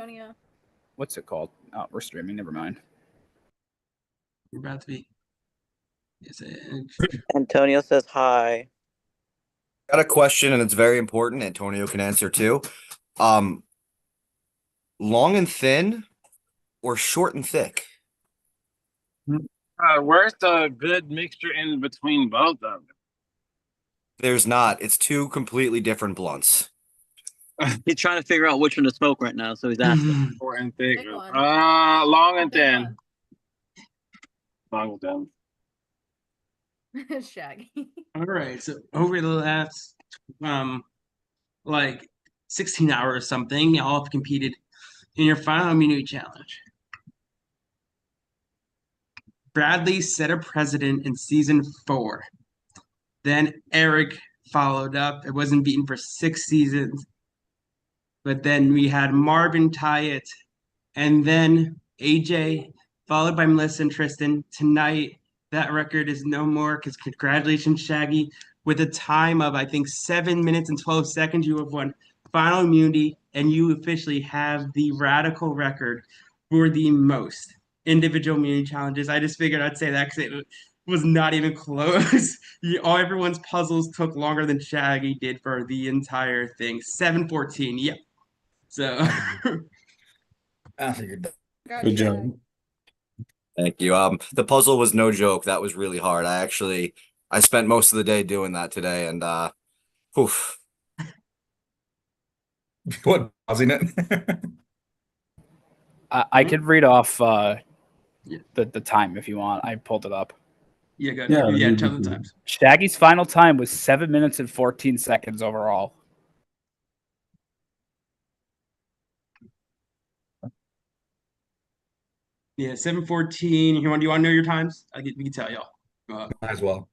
Antonio? What's it called? Oh, we're streaming. Never mind. We're about to be. Antonio says hi. Got a question, and it's very important. Antonio can answer too. Long and thin, or short and thick? Where's the good mixture in between both of them? There's not. It's two completely different blunts. He's trying to figure out which one to smoke right now, so he's asking. Short and thick. Pick one. Long and Pick thin. Long and thin. one. Shaggy. All right. So over the last like 16 hours or something, y'all have competed in your final immunity challenge. Bradley set a precedent in season 4. Then Eric followed up. It wasn't beaten for 6 seasons. But then we had Marvin tie it. And then AJ, followed by Melissa and Tristan. Tonight, that record is no more because congratulations, Shaggy. With a time of, I think, 7 minutes and 12 seconds, you have won final immunity, and you officially have the radical record for the most individual immunity challenges. I just figured I'd say that because it was not even close. Everyone's puzzles took longer than Shaggy did for the entire thing. 7:14. Yep. So I figured that. Good job. Thank you. The puzzle was no joke. That was really hard. I spent most of the day doing that today, and oof. What, pausing it? I could read off the time if you want. I pulled it up. yeah, good. Yeah, Yeah, you- tell the times. Shaggy's final time was 7 minutes and 14 seconds overall. Yeah, 7:14. Do you want to know your times? We can tell y'all. Might as well.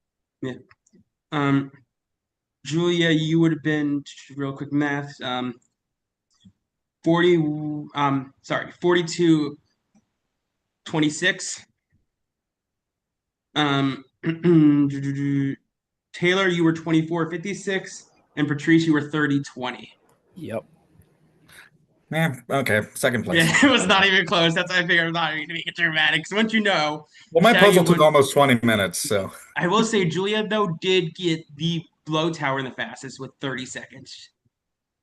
Julia, you would have been real quick math. 42:26. Taylor, you were 24:56, and Patrice, you were 30:20. Yep. Okay, second place. Yeah, it was not even close. That's why I figured I'm not even to make it dramatic. So once you know, Well, my Shaggy puzzle took would- almost 20 minutes, so I will say Julia though did get the blow tower in the fastest with 30 seconds.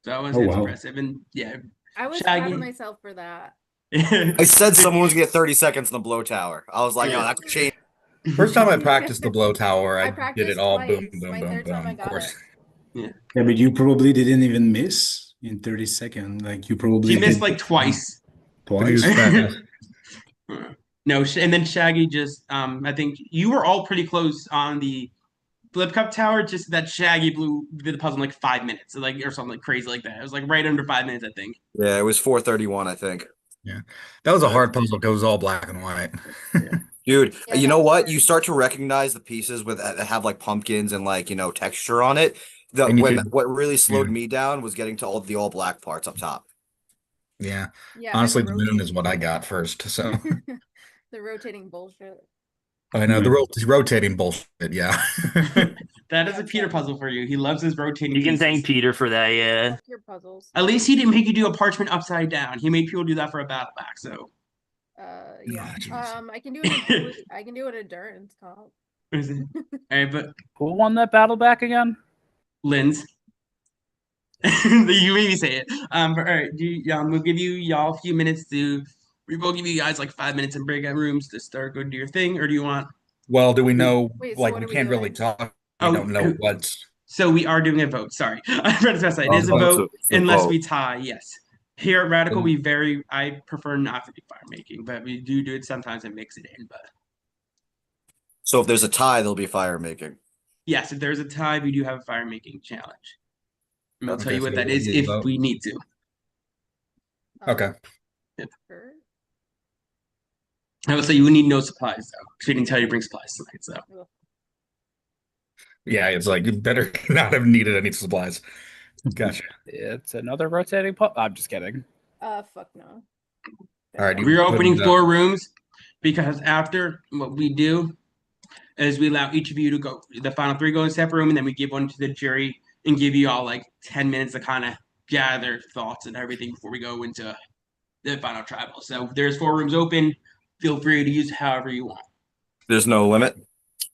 So that was Oh, wow. impressive. And yeah. I was proud Shaggy. of myself for that. I said someone was gonna get 30 seconds in the blow tower. I was like, Yeah. oh, that could change. first time I practiced the blow tower, I I did practiced it all twice. boom, boom, My boom, third time boom. I Of got course. it. Yeah, but you probably didn't even miss in 30 seconds. Like you probably She missed did like twice. But he was twice. fast. No, and then Shaggy just I think you were all pretty close on the flip cup tower, just that Shaggy did the puzzle in like 5 minutes, like or something like crazy like that. It was like right under 5 minutes, I think. Yeah, it was 4:31, I think. That was a hard puzzle because it was all black and white. Dude, Yeah, you that know was what? hard. You start to recognize the pieces with that have like pumpkins and like, texture on it. And you What really slowed yeah. me down was getting to all the all black parts up top. Yeah. Yeah, Honestly, and the moon is what I got first. So the rotating bullshit. I know the rotating bullshit. Yeah. That is a Peter puzzle for you. He loves his rotating. You can pieces. thank Peter for that, yeah. Fuck your puzzles. At least he didn't make you do a parchment upside down. He made people do that for a battle back. So Yeah. jeez. I can do it. I can do it endurance comp. all right, but Who won that battle back again? Linz. You made me say it. But all right, we'll give you y'all a few minutes to. We will give you guys like 5 minutes in breakout rooms to start go do your thing, or do you want? Well, do we know? Wait, so Like, what we are we can't really doing? talk. We Oh, don't know what's. So we are doing a vote. Sorry, I forgot to specify. It is a Oh, vote it's a unless vote. we tie. Yes. Here at Radical, I prefer not to do fire making, but we do it sometimes and mix it in. But So if there's a tie, there'll be fire making. yes, if there's a tie, we do have a fire making challenge. And I'll tell Okay, you what so that we is need to if vote. we need to. Okay. Sure. I would say you would need no supplies though, because we didn't tell you to bring supplies tonight. So Yeah, it's like you better not have needed any supplies. Gotcha. It's another rotating I'm just kidding. Fuck no. All right, we're opening put it 4 up. rooms because after what we do is we allow each of you to go. The final 3 go in a separate room, and then we give one to the jury and give you all like 10 minutes to kind of gather thoughts and everything before we go into the final tribal. So there's 4 rooms open. Feel free to use however you want. There's no limit.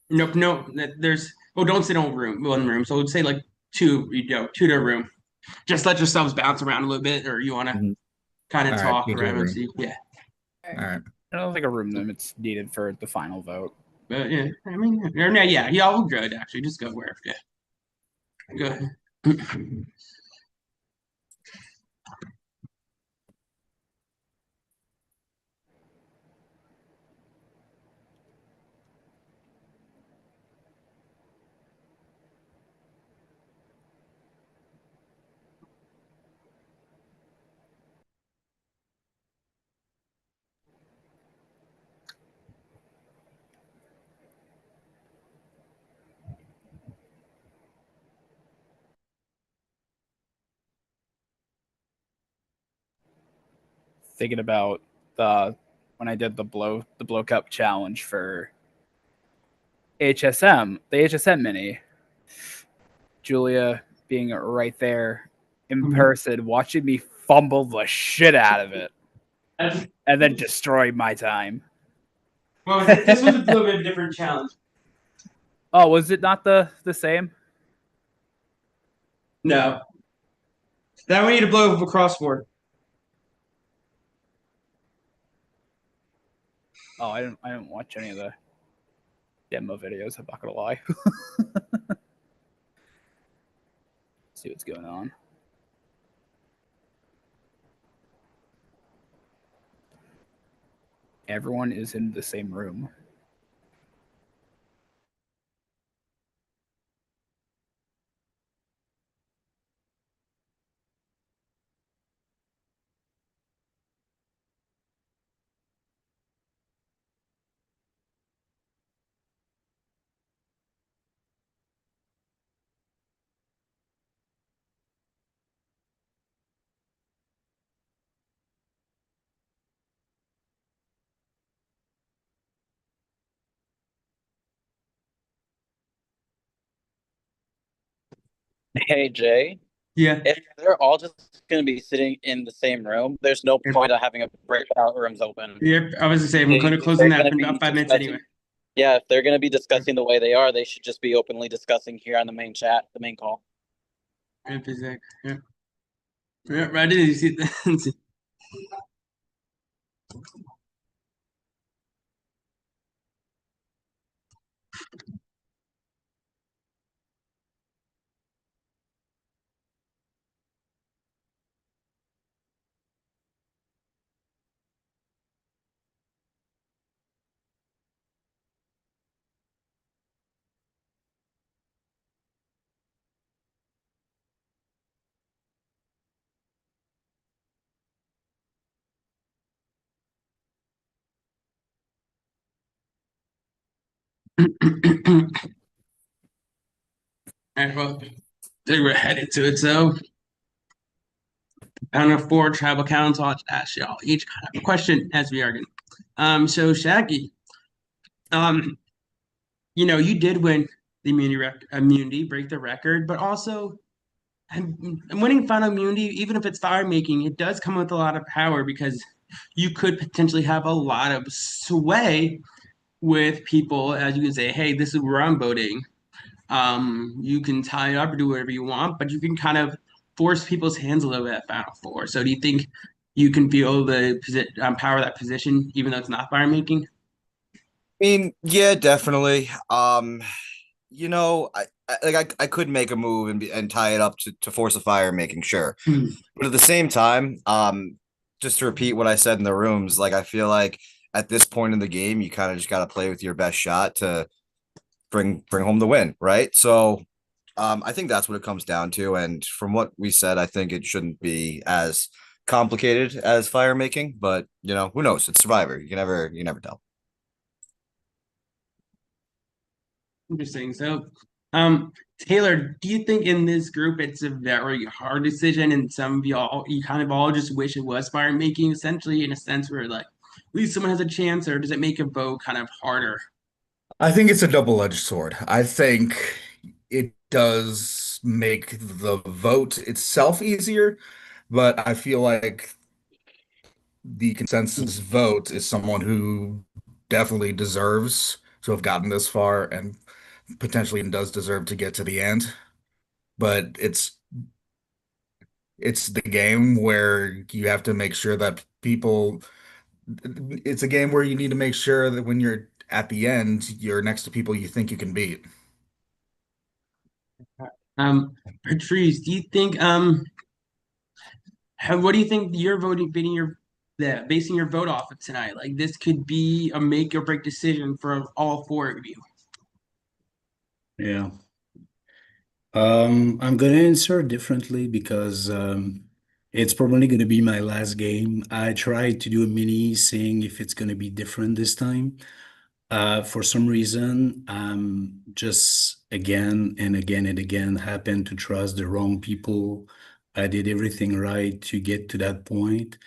Nope, no. There's don't sit on one room. So I would say like 2, 2 to a room. Just let yourselves bounce around a little bit, or you want to Mhm. kind of All right, talk 2 to a around. room. See, yeah. All right. I don't think a room limit's needed for the final vote. But yeah, I mean, or, no, yeah, y'all good actually. Just go wherever. Yeah. Go ahead. Thinking about when I did the blow cup challenge for HSM, the HSM mini, Julia being right there in Mhm. person, watching me fumble the shit out of it, and then destroy my time. Well, this was a little bit of a different challenge. Oh, was it not the same? No. That we need to blow a crossboard. Oh, I didn't watch any of the demo videos. I'm not gonna lie. See what's going on. Everyone is in the same room. Hey Jay, Yeah. if they're all just going to be sitting in the same room, there's no point of having a breakout rooms open. Yep. I was gonna say we're going to If close they're on that gonna in be about 5 minutes discussing- anyway. Yeah, if they're going to be discussing the way they are, they should just be openly discussing here on the main chat, the main call. Yep, exactly. Yeah. Yeah, I didn't see that. And well, they were headed to it. So, I don't know, 4 tribal counts. I'll ask y'all each kind of question as we are going. So Shaggy, um, you did win the immunity, break the record, but also, and winning final immunity, even if it's fire making, it does come with a lot of power because you could potentially have a lot of sway with people, as you can say, hey, this is where I'm voting. You can tie it up or do whatever you want, but you can kind of force people's hands a little bit at Final Four. So do you think you can feel the power of that position, even though it's not fire making? I mean, yeah, definitely. I could make a move and tie it up to force a fire making, sure. Hmm. But at the same time, just to repeat what I said in the rooms, like I feel like at this point in the game, you kind of just got to play with your best shot to bring home the win, right? So, I think that's what it comes down to. And from what we said, I think it shouldn't be as complicated as fire making, but who knows? It's Survivor. You never tell. Interesting. So, Taylor, do you think in this group it's a very hard decision, and some of y'all, you kind of all just wish it was fire making, essentially, in a sense where like at least someone has a chance, or does it make a vote kind of harder? I think it's a double-edged sword. I think it does make the vote itself easier, but I feel like the consensus vote is someone who definitely deserves to have gotten this far and potentially even does deserve to get to the end. But it's the game where you have to make sure that people it's a game where you need to make sure that when you're at the end, you're next to people you think you can beat. Patrice, do you think what do you think you're voting basing your vote off of tonight? Like this could be a make or break decision for all four of you. Yeah. I'm gonna answer differently because it's probably gonna be my last game. I tried to do a mini, seeing if it's gonna be different this time. For some reason, just again and again and again happened to trust the wrong people. I did everything right to get to that point.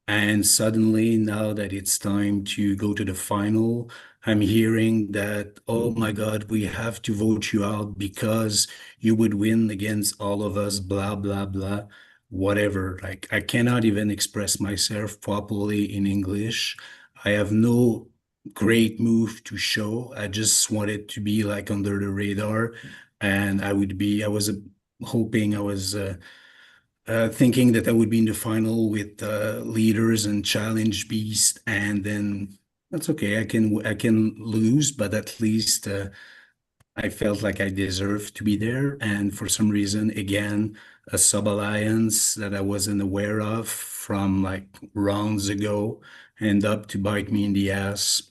And suddenly, now that it's time to go to the final, I'm hearing that, oh my God, we have to vote you out because you would win against all of us, blah, blah, blah, whatever. Like, I cannot even express myself properly in English. I have no great move to show. I just wanted to be like under the radar. And I was hoping I was. Thinking that I would be in the final with leaders and challenge beast, and then that's okay. I can lose, but at least I felt like I deserved to be there. And for some reason, again, a sub alliance that I wasn't aware of from like rounds ago end up to bite me in the ass.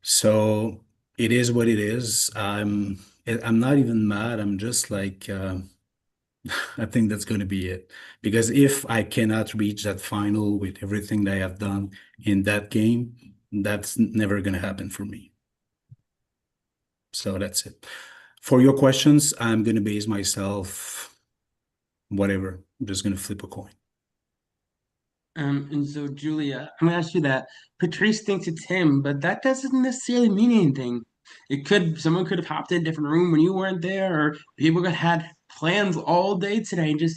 So it is what it is. I'm not even mad. I'm just like. I think that's going to be it. Because if I cannot reach that final with everything that I have done in that game, that's never going to happen for me. So that's it. For your questions, I'm going to base myself, whatever. I'm just going to flip a coin. And so Julia, I'm gonna ask you that. Patrice thinks it's him, but that doesn't necessarily mean anything. Someone could have hopped in a different room when you weren't there, or people could had plans all day today and just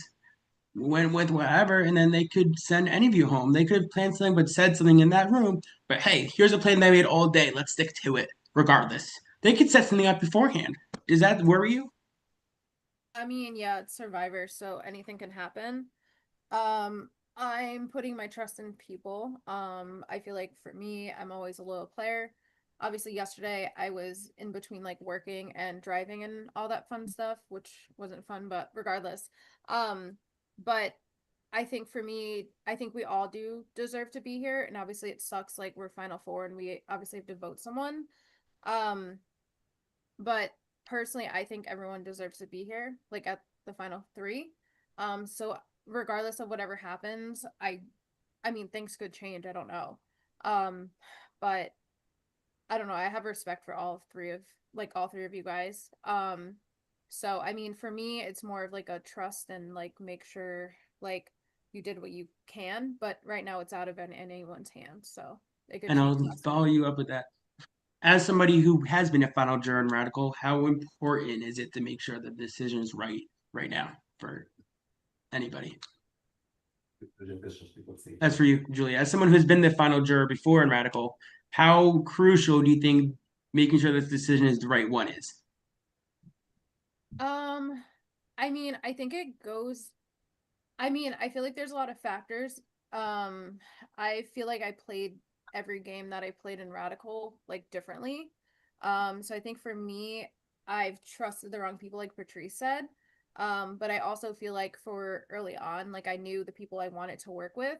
went with whatever, and then they could send any of you home. They could have planned something but said something in that room. But hey, here's a plan they made all day. Let's stick to it, regardless. They could set something up beforehand. Does that worry you? I mean, yeah, it's Survivor, so anything can happen. I'm putting my trust in people. I feel like for me, I'm always a loyal player. Obviously, yesterday I was in between like working and driving and all that fun stuff, which wasn't fun, but regardless. But I think for me, I think we all do deserve to be here, and obviously it sucks like we're final four and we obviously have to vote someone. Um, but personally, I think everyone deserves to be here, like at the final three. So regardless of whatever happens, I mean things could change. I don't know. But I don't know. I have respect for all three of you guys. So I mean for me it's more of like a trust and like make sure like you did what you can, but right now it's out of anyone's hands. So it could And change I'll last follow minute. you up with that. As somebody who has been a final juror in Radical, how important is it to make sure the decision is right now for anybody? As for you, Julia, as someone who's been the final juror before in Radical, how crucial do you think making sure this decision is the right one is? Um, I mean, I think it goes. I mean, I feel like there's a lot of factors. Um, I feel like I played every game that I played in Radical like differently. So I think for me, I've trusted the wrong people, like Patrice said. But I also feel like for early on, like I knew the people I wanted to work with.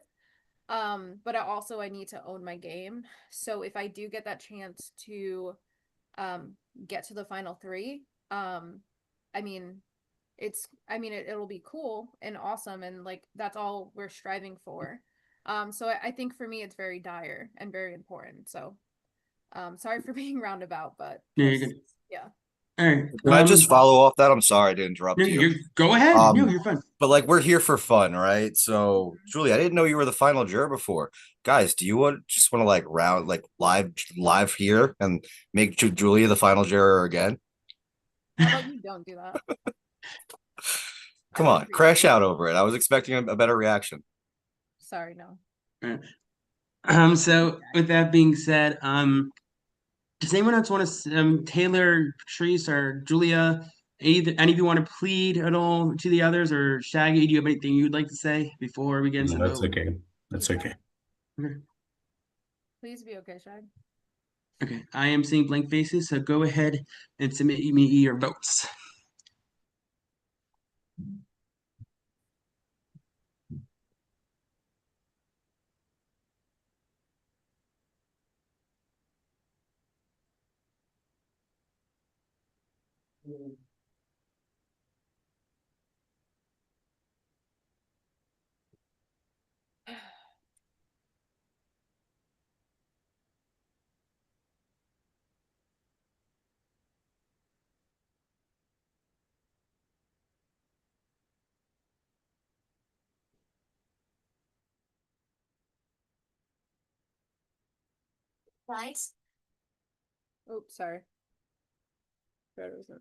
But I need to own my game. So if I do get that chance to um get to the final three, I mean it'll be cool and awesome, and like that's all we're striving for. So I think for me it's very dire and very important. So sorry for being roundabout, but Yeah, you're that's good. yeah. All right. Can I just follow off that? I'm sorry to interrupt No, you. go ahead. Um, No, you're fine. But like we're here for fun, right? So, Julie, I didn't know you were the final juror before. Guys, do you want to like round like live here and make Julia the final juror again? How about you don't do that? I Come would on, crash appreciate it. out over it. I was expecting a better reaction. Sorry, no. All right. So with that being said, does anyone else want to, Taylor, Patrice, or Julia, any of you want to plead at all to the others, or Shaggy, do you have anything you'd like to say before we get into No, the that's vote? okay. That's okay. Please be okay, Shag. Okay, I am seeing blank faces, so go ahead and submit me your votes. Nice. Oops, sorry. Thought it wasn't.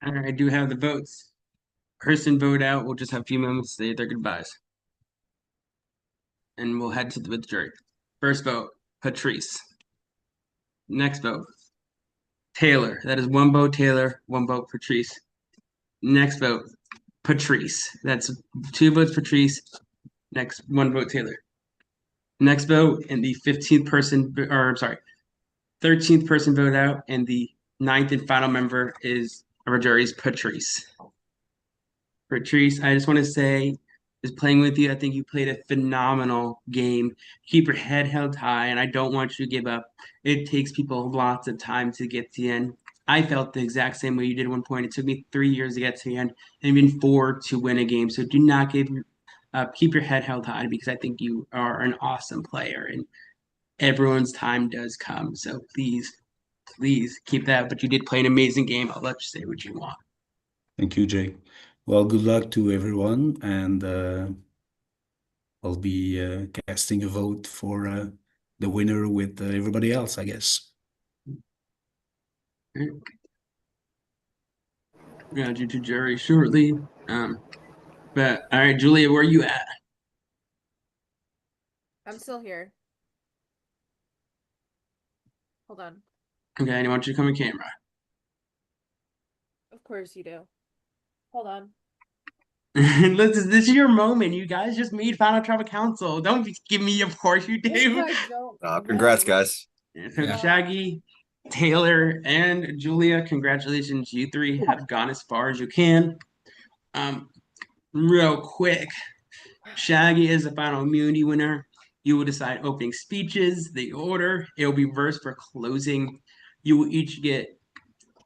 All right, I do have the votes. Person vote out. We'll just have a few moments to say their goodbyes. And we'll head to the jury. First vote, Patrice. Next vote, Taylor. That is one vote Taylor, one vote Patrice. Next vote, Patrice. That's 2 votes Patrice. Next, 1 vote Taylor. Next vote, and the 15th person, or I'm sorry, 13th person vote out, and the 9th and final member is our jury's Patrice. Patrice, I just want to say, is playing with you. I think you played a phenomenal game. Keep your head held high, and I don't want you to give up. It takes people lots of time to get to the end. I felt the exact same way you did at one point. It took me 3 years to get to the end, and even 4 to win a game. So do not give up. Keep your head held high because I think you are an awesome player, and everyone's time does come. So please keep that. But you did play an amazing game. I'll let you say what you want. Thank you, Jay. Well, good luck to everyone, and I'll be casting a vote for the winner with everybody else, I guess. We'll add you to jury shortly. But all right, Julia, where are you at? I'm still here. Hold on. Okay, and I want you to come on camera. Of course you do. Hold on. Listen, this is your moment. You guys just made Final Tribal Council. Don't give me, of course you do. I don't Congrats, know. guys. So Yeah. Shaggy, Taylor, and Julia, congratulations. You 3 have gone as far as you can. Real quick, Shaggy is the final immunity winner. You will decide opening speeches, the order. It will be reversed for closing. You will each get.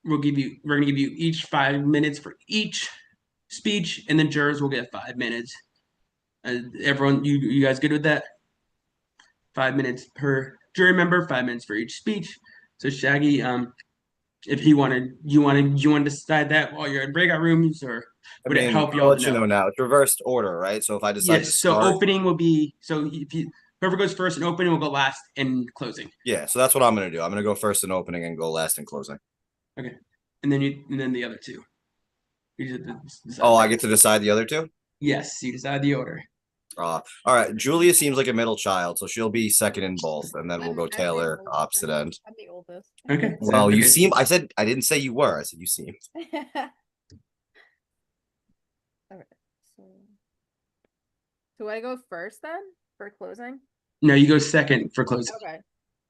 We're gonna give you each 5 minutes for each speech, and the jurors will get 5 minutes. Everyone, you guys good with that? 5 minutes per jury member, 5 minutes for each speech. So Shaggy, if you wanted to decide that while you're in breakout rooms, or would it help I'll y'all let to you know? know now. It's reversed order, right? So if I decide to Yes. So start, opening will be if you whoever goes first in opening will go last in closing. yeah. So that's what I'm gonna do. I'm gonna go first in opening and go last in closing. Okay, and then the other 2. You just decide Oh, I that. get to decide the other 2. Yes, you decide the order. All right. Julia seems like a middle child, so she'll be second in both, and then we'll go I'm the Taylor oldest. opposite end. I'm the oldest. Okay. Well, you okay. seem. I didn't say you were. I said you seem. Alright, so do I go first then for closing? No, you go second for closing. Okay.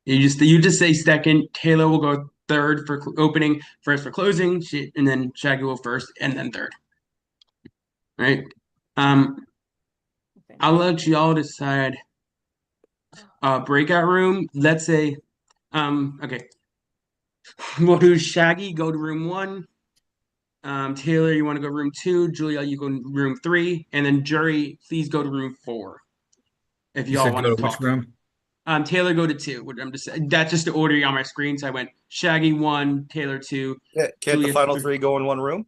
You just say second. Taylor will go third for opening, first for closing, and then Shaggy will first and then third. right? I'll let y'all decide. Breakout room. Let's say, okay, we'll do Shaggy. Go to room 1. Taylor, you want to go room 2? Julia, you go room 3, and then Jury, please go to room 4 if You y'all said want go to to which talk. room? Taylor, go to 2. I'm just that's just the order on my screen. So I went Shaggy 1, Taylor 2. Can't the Julia, final 3. 3 go in one room?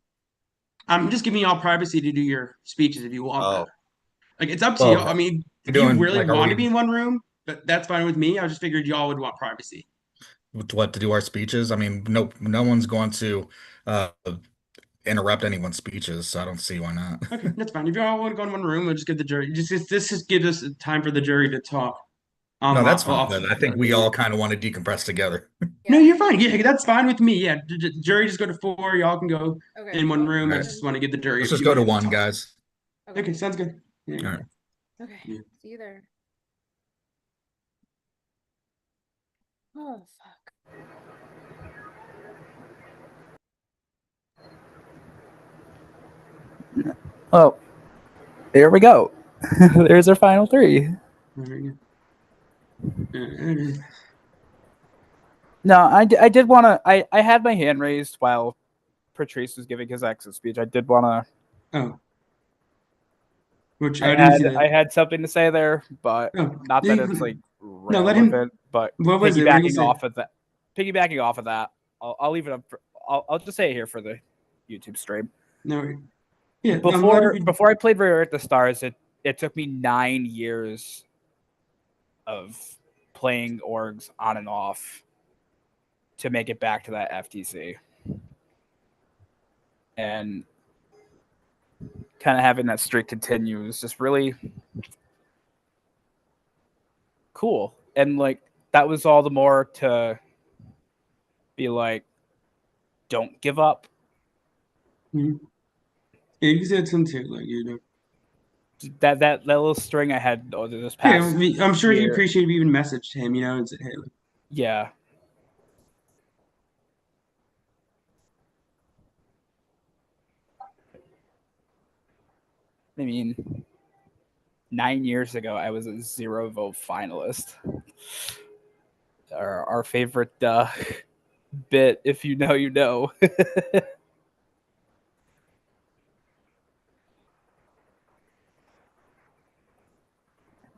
I'm just giving y'all privacy to do your speeches if you want that. Oh, Like it's up to Well, y'all. I mean, we're if you doing really like, are want to be we in one room, but that's fine with me. I just figured y'all would want privacy. what to do our speeches? I mean, no one's going to uh interrupt anyone's speeches, so I don't see why not. Okay, that's fine. If y'all want to go in one room, we'll just give the jury. This just gives us time for the jury to talk. No, that's fine. Off. But I think we all kind of want to decompress together. No, Yeah. you're fine. Yeah, that's fine with me. Yeah, jury just go to 4. Y'all can go Okay. in one Well, room. I Alright. just want to give the jury a Let's just few go to minutes one, talk. guys. okay. Okay, sounds good. Yeah. All right. Okay. Yeah. See you there. Oh fuck. Oh, there we go. There's our final 3. Very good. No, I did want to. I had my hand raised while Patrice was giving his exit speech. I did want to. Oh, which I didn't see that. I had something to say there, but Oh, not that it's like no, let him. relevant. But What was it? What did you piggybacking say? off of that, I'll leave it up. I'll just say it here for the YouTube stream. No, yeah. Before I played Rare at the Stars, it took me 9 years of playing orgs on and off to make it back to that FTC. And kind of having that streak continue is just really cool. And like that was all the more to be like, don't give up. Mhm. Yeah, you said some too, like you know. That little string I had over this Yeah, past I'm sure he year. appreciated if you even messaged him, you know, and said, "Hey, look." Yeah. I mean, 9 years ago, I was a 0 vote finalist. Our favorite bit, if you know, you know.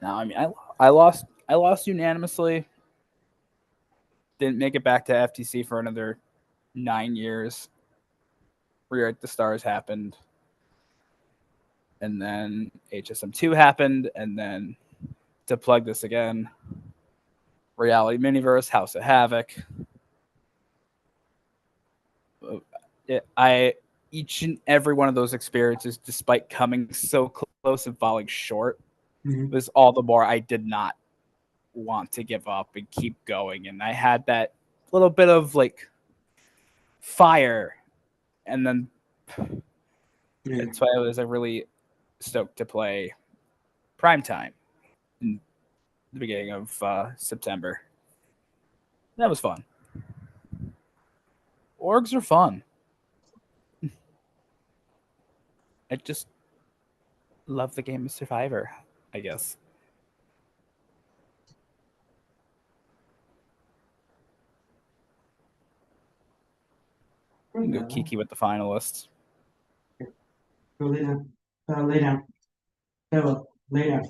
No, I mean, I lost unanimously. Didn't make it back to FTC for another 9 years. Rear at the Stars happened, and then HSM2 happened, and then to plug this again, Reality Miniverse, House of Havoc. Each and every one of those experiences, despite coming so close and falling short, was all the more I did not want to give up and keep going. And I had that little bit of like fire, and then that's why I was really stoked to play Primetime in the beginning of September. That was fun. Orgs are fun. I just love the game of Survivor, I guess. You can go Kiki with the finalists. Go lay down. Lay down. Bella, lay down.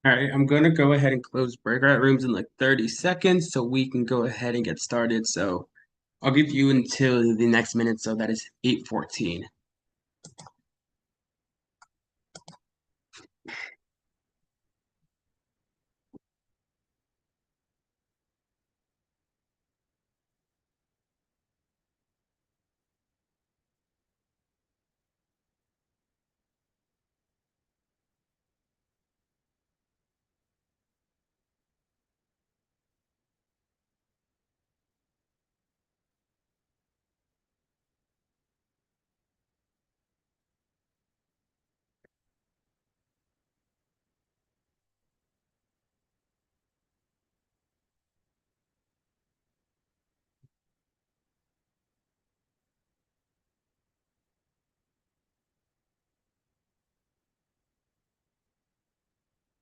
All right, I'm going to go ahead and close breakout rooms in like 30 seconds so we can go ahead and get started. So I'll give you until the next minute. So that is 8:14.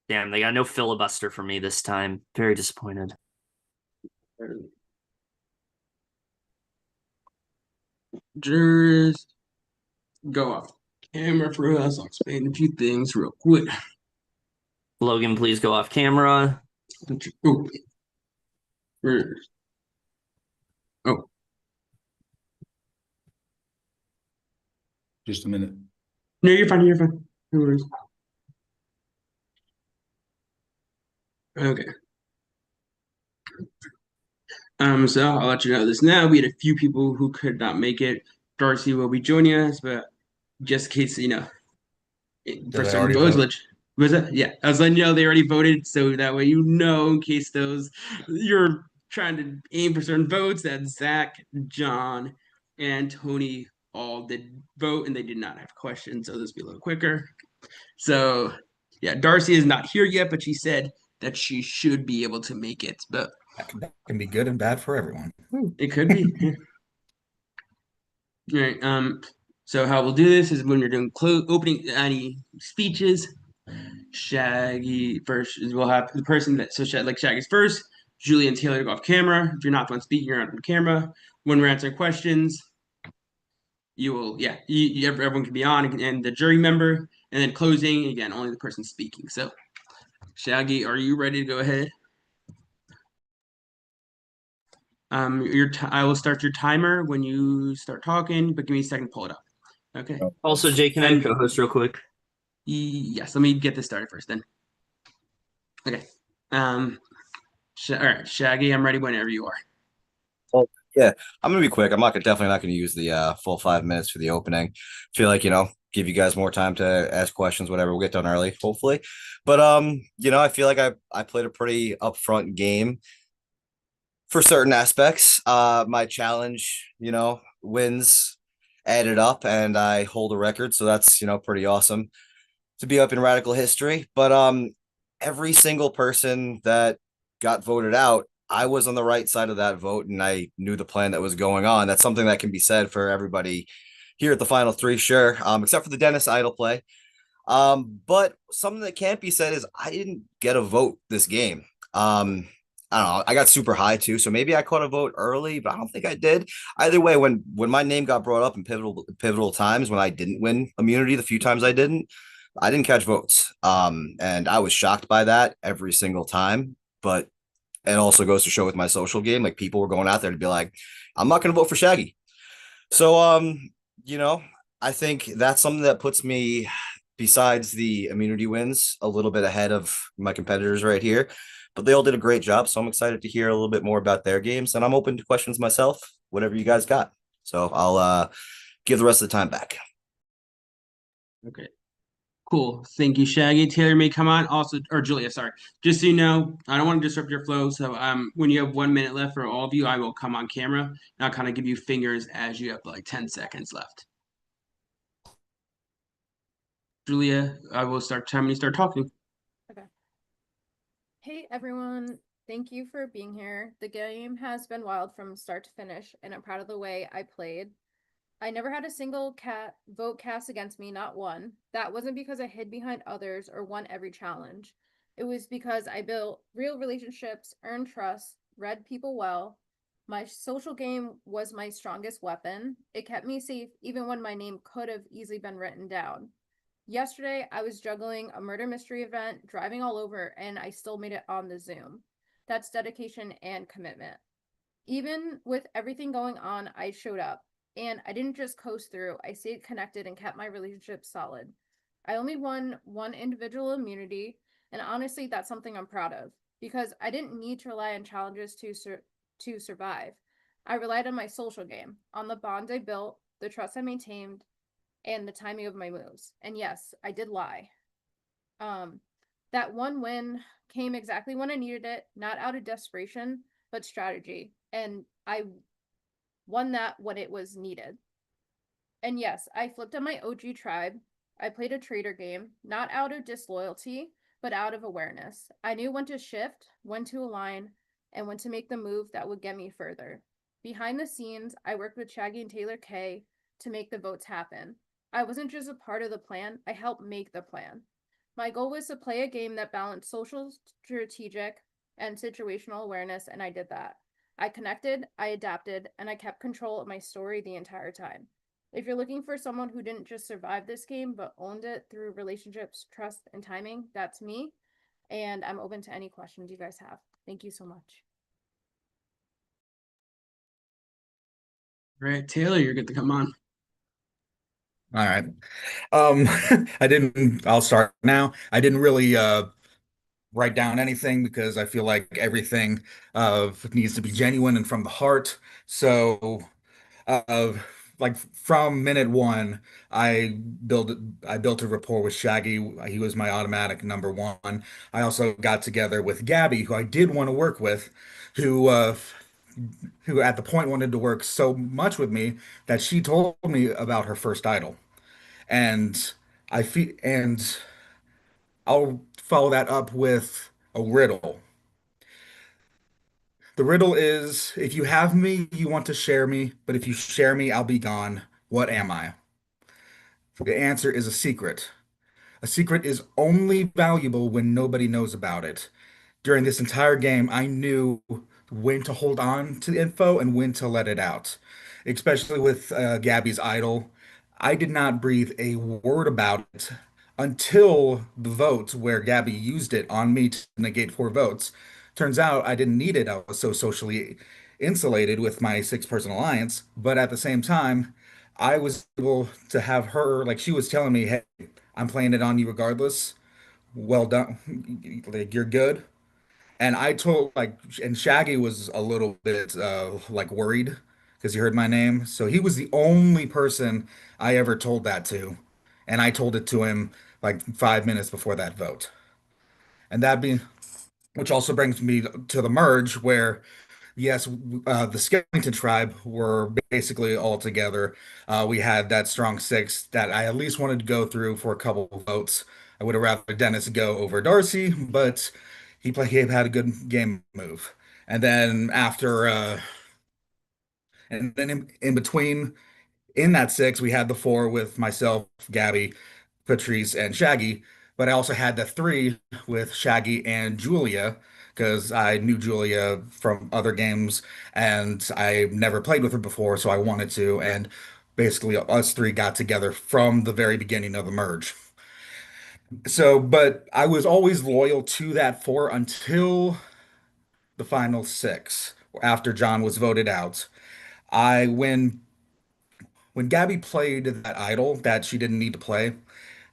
Damn, they got no filibuster for me this time. Very disappointed. Just go off camera for us. I'll explain a few things real quick. Logan, please go off camera. Oh, first. Oh, Just a minute. no, you're fine. You're fine. No worries. Okay. So I'll let you know this now. We had a few people who could not make it. Darcy will be joining us, but just in case, for they certain already votes, vote? was that? Yeah, I was letting you know they already voted, so that way in case those you're trying to aim for certain votes, that Zach, John, and Tony all did vote, and they did not have questions, so this will be a little quicker. So, yeah, Darcy is not here yet, but she said that she should be able to make it, but That can be good and bad for everyone. it could be. Right. So how we'll do this is when you're doing opening any speeches, Shaggy first. We'll have the person that like Shaggy's first. Julie and Taylor go off camera. If you're not the one speaking, you're not on camera. When we're answering questions, you will, everyone can be on, and the jury member, and then closing again, only the person speaking. So, Shaggy, are you ready to go ahead? I will start your timer when you start talking, but give me a second to pull it up. Okay. Also, Jay, can I co-host real quick? Yes, let me get this started first then. Okay. All right, Shaggy, I'm ready whenever you are. Well, yeah, I'm gonna be quick. I'm definitely not gonna use the full 5 minutes for the opening. Feel like, give you guys more time to ask questions, whatever. We'll get done early, hopefully. But I feel like I played a pretty upfront game for certain aspects. My challenge, wins added up, and I hold a record, so that's pretty awesome to be up in Radical history. But every single person that got voted out, I was on the right side of that vote, and I knew the plan that was going on. That's something that can be said for everybody here at the final three, sure, except for the Dennis Idol play. But something that can't be said is I didn't get a vote this game. I don't know. I got super high too, so maybe I caught a vote early, but I don't think I did. Either way, when my name got brought up in pivotal times when I didn't win immunity, the few times I didn't catch votes. And I was shocked by that every single time. But it also goes to show with my social game, like people were going out there to be like, I'm not going to vote for Shaggy. So, I think that's something that puts me, besides the immunity wins, a little bit ahead of my competitors right here. But they all did a great job, so I'm excited to hear a little bit more about their games, and I'm open to questions myself, whatever you guys got. So I'll give the rest of the time back. Okay. Cool. Thank you, Shaggy. Taylor may come on also, or Julia, sorry. Just so you know, I don't want to disrupt your flow. So when you have 1 minute left for all of you, I will come on camera and I'll kind of give you fingers as you have like 10 seconds left. Julia, I will start time when you start talking. Okay. Hey everyone, thank you for being here. The game has been wild from start to finish, and I'm proud of the way I played. I never had a single vote cast against me, not one. That wasn't because I hid behind others or won every challenge. It was because I built real relationships, earned trust, read people well. My social game was my strongest weapon. It kept me safe even when my name could have easily been written down. Yesterday, I was juggling a murder mystery event, driving all over, and I still made it on the Zoom. That's dedication and commitment. Even with everything going on, I showed up. And I didn't just coast through, I stayed connected and kept my relationship solid. I only won one individual immunity, and honestly, that's something I'm proud of, because I didn't need to rely on challenges to survive. I relied on my social game, on the bond I built, the trust I maintained, and the timing of my moves. And yes, I did lie. That one win came exactly when I needed it, not out of desperation, but strategy. And I won that when it was needed. And yes, I flipped on my OG tribe. I played a traitor game, not out of disloyalty, but out of awareness. I knew when to shift, when to align, and when to make the move that would get me further. Behind the scenes, I worked with Shaggy and Taylor K to make the votes happen. I wasn't just a part of the plan, I helped make the plan. My goal was to play a game that balanced social, strategic, and situational awareness, and I did that. I connected, I adapted, and I kept control of my story the entire time. If you're looking for someone who didn't just survive this game, but owned it through relationships, trust, and timing, that's me. And I'm open to any questions you guys have. Thank you so much. All right, Taylor, you're good to come on. All right. I'll start now. I didn't really write down anything because I feel like everything needs to be genuine and from the heart. So uh, like from minute one, I built a rapport with Shaggy. He was my automatic number one. I also got together with Gabby, who I did want to work with, who who at the point wanted to work so much with me that she told me about her first idol. And and I'll follow that up with a riddle. The riddle is, if you have me, you want to share me, but if you share me, I'll be gone. What am I? The answer is a secret. A secret is only valuable when nobody knows about it. During this entire game, I knew when to hold on to the info and when to let it out, especially with Gabby's idol. I did not breathe a word about it until the votes where Gabby used it on me to negate 4 votes. Turns out I didn't need it. I was so socially insulated with my 6-person alliance, but at the same time, I was able to have her, like she was telling me, hey, I'm playing it on you regardless. Well done. Like you're good. And I told and Shaggy was a little bit like worried because he heard my name. So he was the only person I ever told that to. And I told it to him like 5 minutes before that vote. And that being, which also brings me to the merge where yes, the Skellington tribe were basically all together. We had that strong 6 that I at least wanted to go through for a couple of votes. I would have rather Dennis go over Darcy, but he had a good game move. And then in between in that 6, we had the 4 with myself, Gabby, Patrice, and Shaggy. But I also had the 3 with Shaggy and Julia because I knew Julia from other games and I never played with her before, so I wanted to. And basically, us 3 got together from the very beginning of the merge. So, but I was always loyal to that 4 until the final 6 after John was voted out. I when Gabby played that idol that she didn't need to play,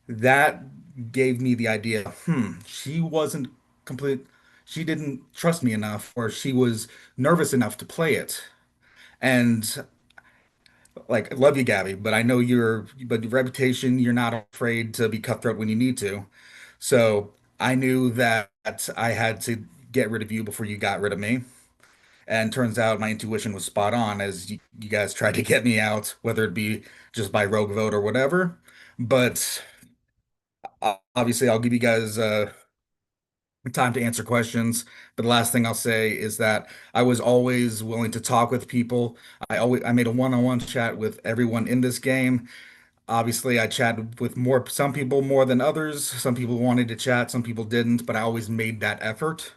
that gave me the idea, she wasn't complete, she didn't trust me enough, or she was nervous enough to play it. And like, I love you, Gabby, but I know but your reputation, you're not afraid to be cutthroat when you need to. So I knew that I had to get rid of you before you got rid of me. And turns out my intuition was spot on as you guys tried to get me out, whether it be just by rogue vote or whatever. But obviously, I'll give you guys time to answer questions. But the last thing I'll say is that I was always willing to talk with people. I made a one-on-one chat with everyone in this game. Obviously, I chatted with some people more than others. Some people wanted to chat, some people didn't, but I always made that effort.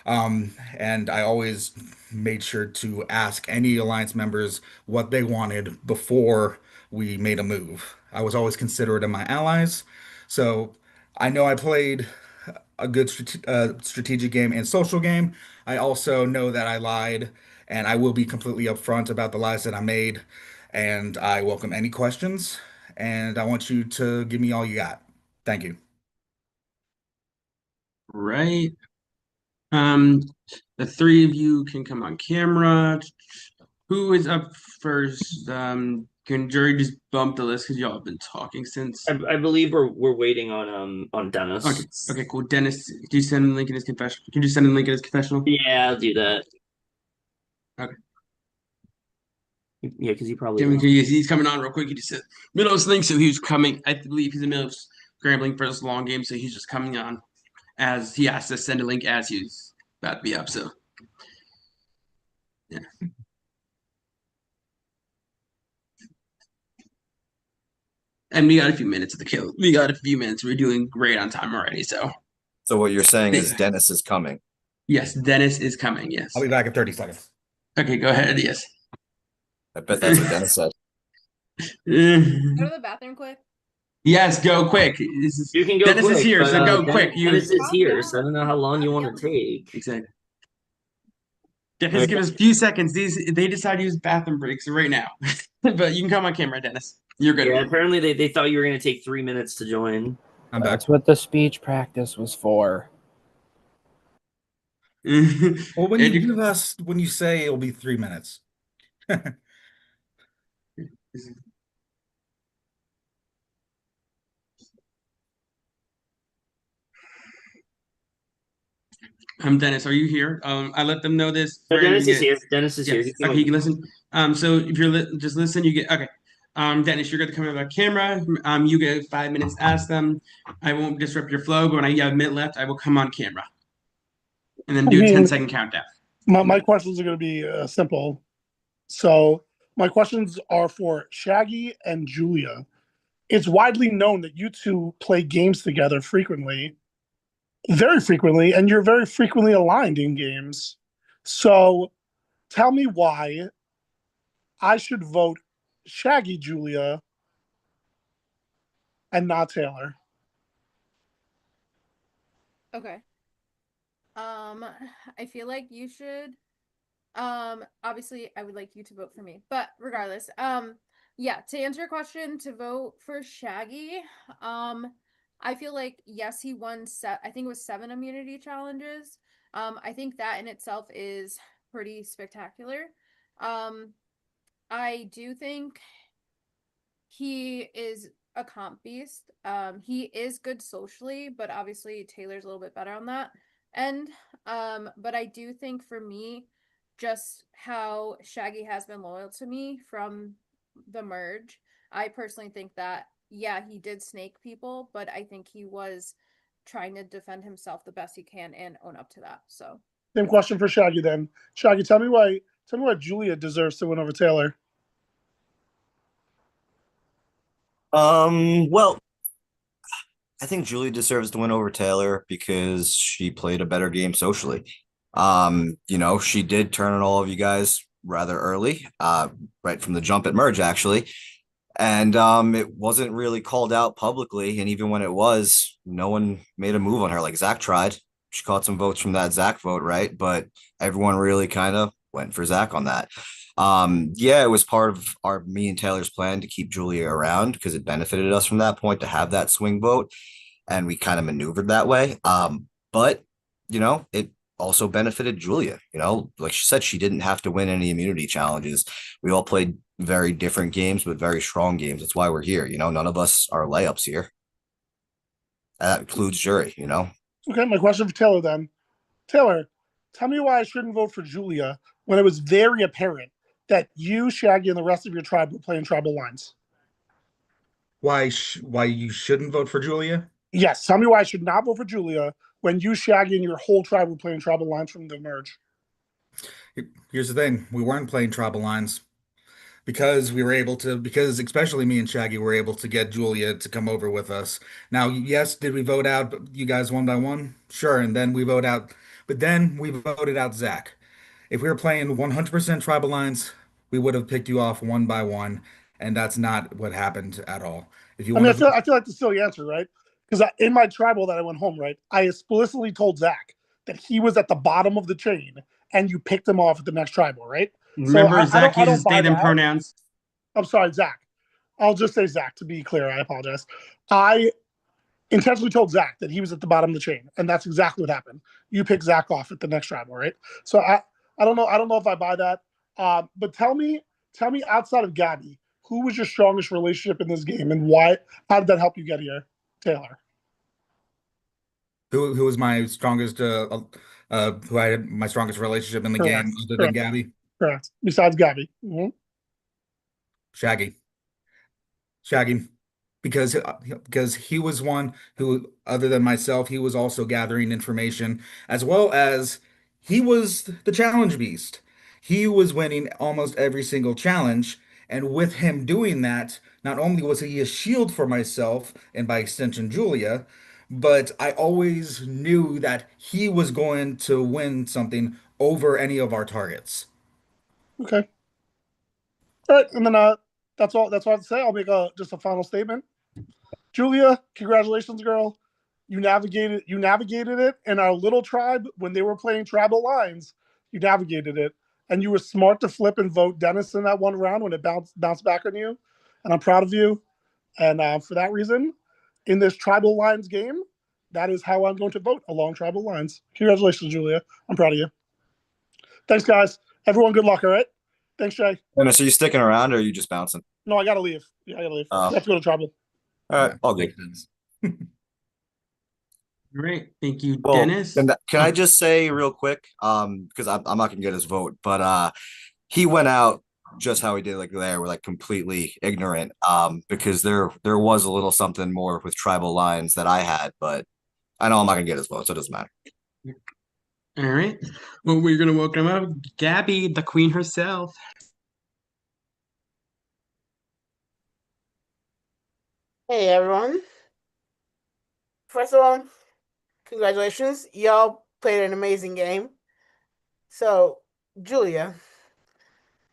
And I always made sure to ask any alliance members what they wanted before we made a move. I was always considerate of my allies. So I know I played a good strategic game and social game. I also know that I lied, and I will be completely upfront about the lies that I made. And I welcome any questions, and I want you to give me all you got. Thank you. Right. The 3 of you can come on camera. Who is up first? Can Jury just bump the list because y'all have been talking since? I believe we're waiting on Dennis. Okay, cool. Dennis, do you send him a link in his confessional? Can you send him a link in his confessional? Yeah, I'll do that. Okay. Yeah, because he probably he's coming on real quick. He just said middle of this link, so he was coming. I believe he's in the middle of scrambling for this long game, so he's just coming on as he has to send a link as he's about to be up. So yeah. And we got a few minutes of the kill. We got a few minutes. We're doing great on time already. So what you're saying is Dennis is coming. Yes, Dennis is coming. Yes. I'll be back in 30 seconds. Okay, go ahead. Yes. I bet that's what Dennis said. Go to the bathroom quick. Yes, go quick. You can go. Dennis quick, is here, but, so go quick. Dennis is here, so I don't know how long you want to take. Exactly. Dennis, give us a few seconds. They decide to use bathroom breaks right now, but you can come on camera, Dennis. You're good. Yeah, apparently they thought you were going to take 3 minutes to join. I'm back. That's what the speech practice was for. Well, when you say it'll be 3 minutes. Dennis, are you here? I let them know this. Dennis is here. Dennis is here. Okay, you can listen. So if you're just listen, you get okay. Dennis, you're going to come over the camera. You get 5 minutes. Ask them. I won't disrupt your flow, but when I have a minute left, I will come on camera, and then do a 10-second countdown. My questions are going to be simple. So my questions are for Shaggy and Julia. it's widely known that you two play games together frequently, very frequently, and you're very frequently aligned in games. So tell me why I should vote Shaggy Julia and not Taylor. Okay. I feel like you should. Obviously, I would like you to vote for me, but regardless, yeah. To answer your question, to vote for Shaggy, I feel like yes, he won I think it was 7 immunity challenges. I think that in itself is pretty spectacular. I do think he is a comp beast. He is good socially, but obviously Taylor's a little bit better on that end. But I do think for me, just how Shaggy has been loyal to me from the merge, I personally think that yeah, he did snake people, but I think he was trying to defend himself the best he can and own up to that. So same question for Shaggy then. Shaggy, tell me why Julia deserves to win over Taylor. Well, I think Julie deserves to win over Taylor because she played a better game socially. She did turn on all of you guys rather early, right from the jump at merge, actually. And it wasn't really called out publicly. And even when it was, no one made a move on her. Like Zach tried. She caught some votes from that Zach vote, right? But everyone really kind of went for Zach on that. Yeah, it was part of me and Taylor's plan to keep Julia around because it benefited us from that point to have that swing vote. And we kind of maneuvered that way. But it also benefited Julia. Like she said, she didn't have to win any immunity challenges. We all played very different games, but very strong games. That's why we're here. None of us are layups here. That includes jury. Okay, my question for Taylor then. Taylor, tell me why I shouldn't vote for Julia when it was very apparent that you, Shaggy, and the rest of your tribe were playing tribal lines. Why you shouldn't vote for Julia? Yes, tell me why I should not vote for Julia when you, Shaggy, and your whole tribe were playing tribal lines from the merge. Here's the thing. We weren't playing tribal lines because especially me and Shaggy were able to get Julia to come over with us. Now, yes, did we vote out you guys one by one? Sure, and then we voted out Zach. If we were playing 100% tribal lines, we would have picked you off one by one, and that's not what happened at all. If you I mean, want I feel like the silly answer, right? Because in my tribal that I went home, right, I explicitly told Zach that he was at the bottom of the chain, and you picked him off at the next tribal, right? Remember, so Zach uses buy they them that. pronouns. I'm sorry, Zach. I'll just say Zach to be clear. I apologize. I intentionally told Zach that he was at the bottom of the chain, and that's exactly what happened. You picked Zach off at the next tribal, right? So I don't know. I don't know if I buy that. But tell me outside of Gabby, who was your strongest relationship in this game, and why? How did that help you get here, Taylor? who was my strongest who I had my strongest relationship in the Correct. game other than Gabby? Correct. Besides Gabby. Mm-hmm. Shaggy, because he was one who, other than myself, he was also gathering information, as well as he was the challenge beast. He was winning almost every single challenge, and with him doing that, not only was he a shield for myself and by extension Julia, but I always knew that he was going to win something over any of our targets. Okay. All right, and then that's all I have to say. I'll make just a final statement. Julia, congratulations, girl. You navigated it in our little tribe when they were playing tribal lines. You navigated it, and you were smart to flip and vote Dennis in that one round when it bounced back on you. And I'm proud of you. And for that reason, in this tribal lines game, that is how I'm going to vote along tribal lines. Congratulations, Julia. I'm proud of you. Thanks, guys. Everyone, good luck. All right. Thanks, Jay. Dennis, are you sticking around or are you just bouncing? No, I gotta leave. Yeah, I gotta leave. I have to go to tribal. All right, all good. Great, thank you, Well, Dennis. Can I just say real quick, because I'm not gonna get his vote, but he went out just how he did, like there, we're like completely ignorant, because there was a little something more with tribal lines that I had, but I know I'm not gonna get his vote, so it doesn't matter. All right. Well, we're gonna welcome up Gabby, the queen herself. Hey everyone. First of all, congratulations. Y'all played an amazing game. So, Julia,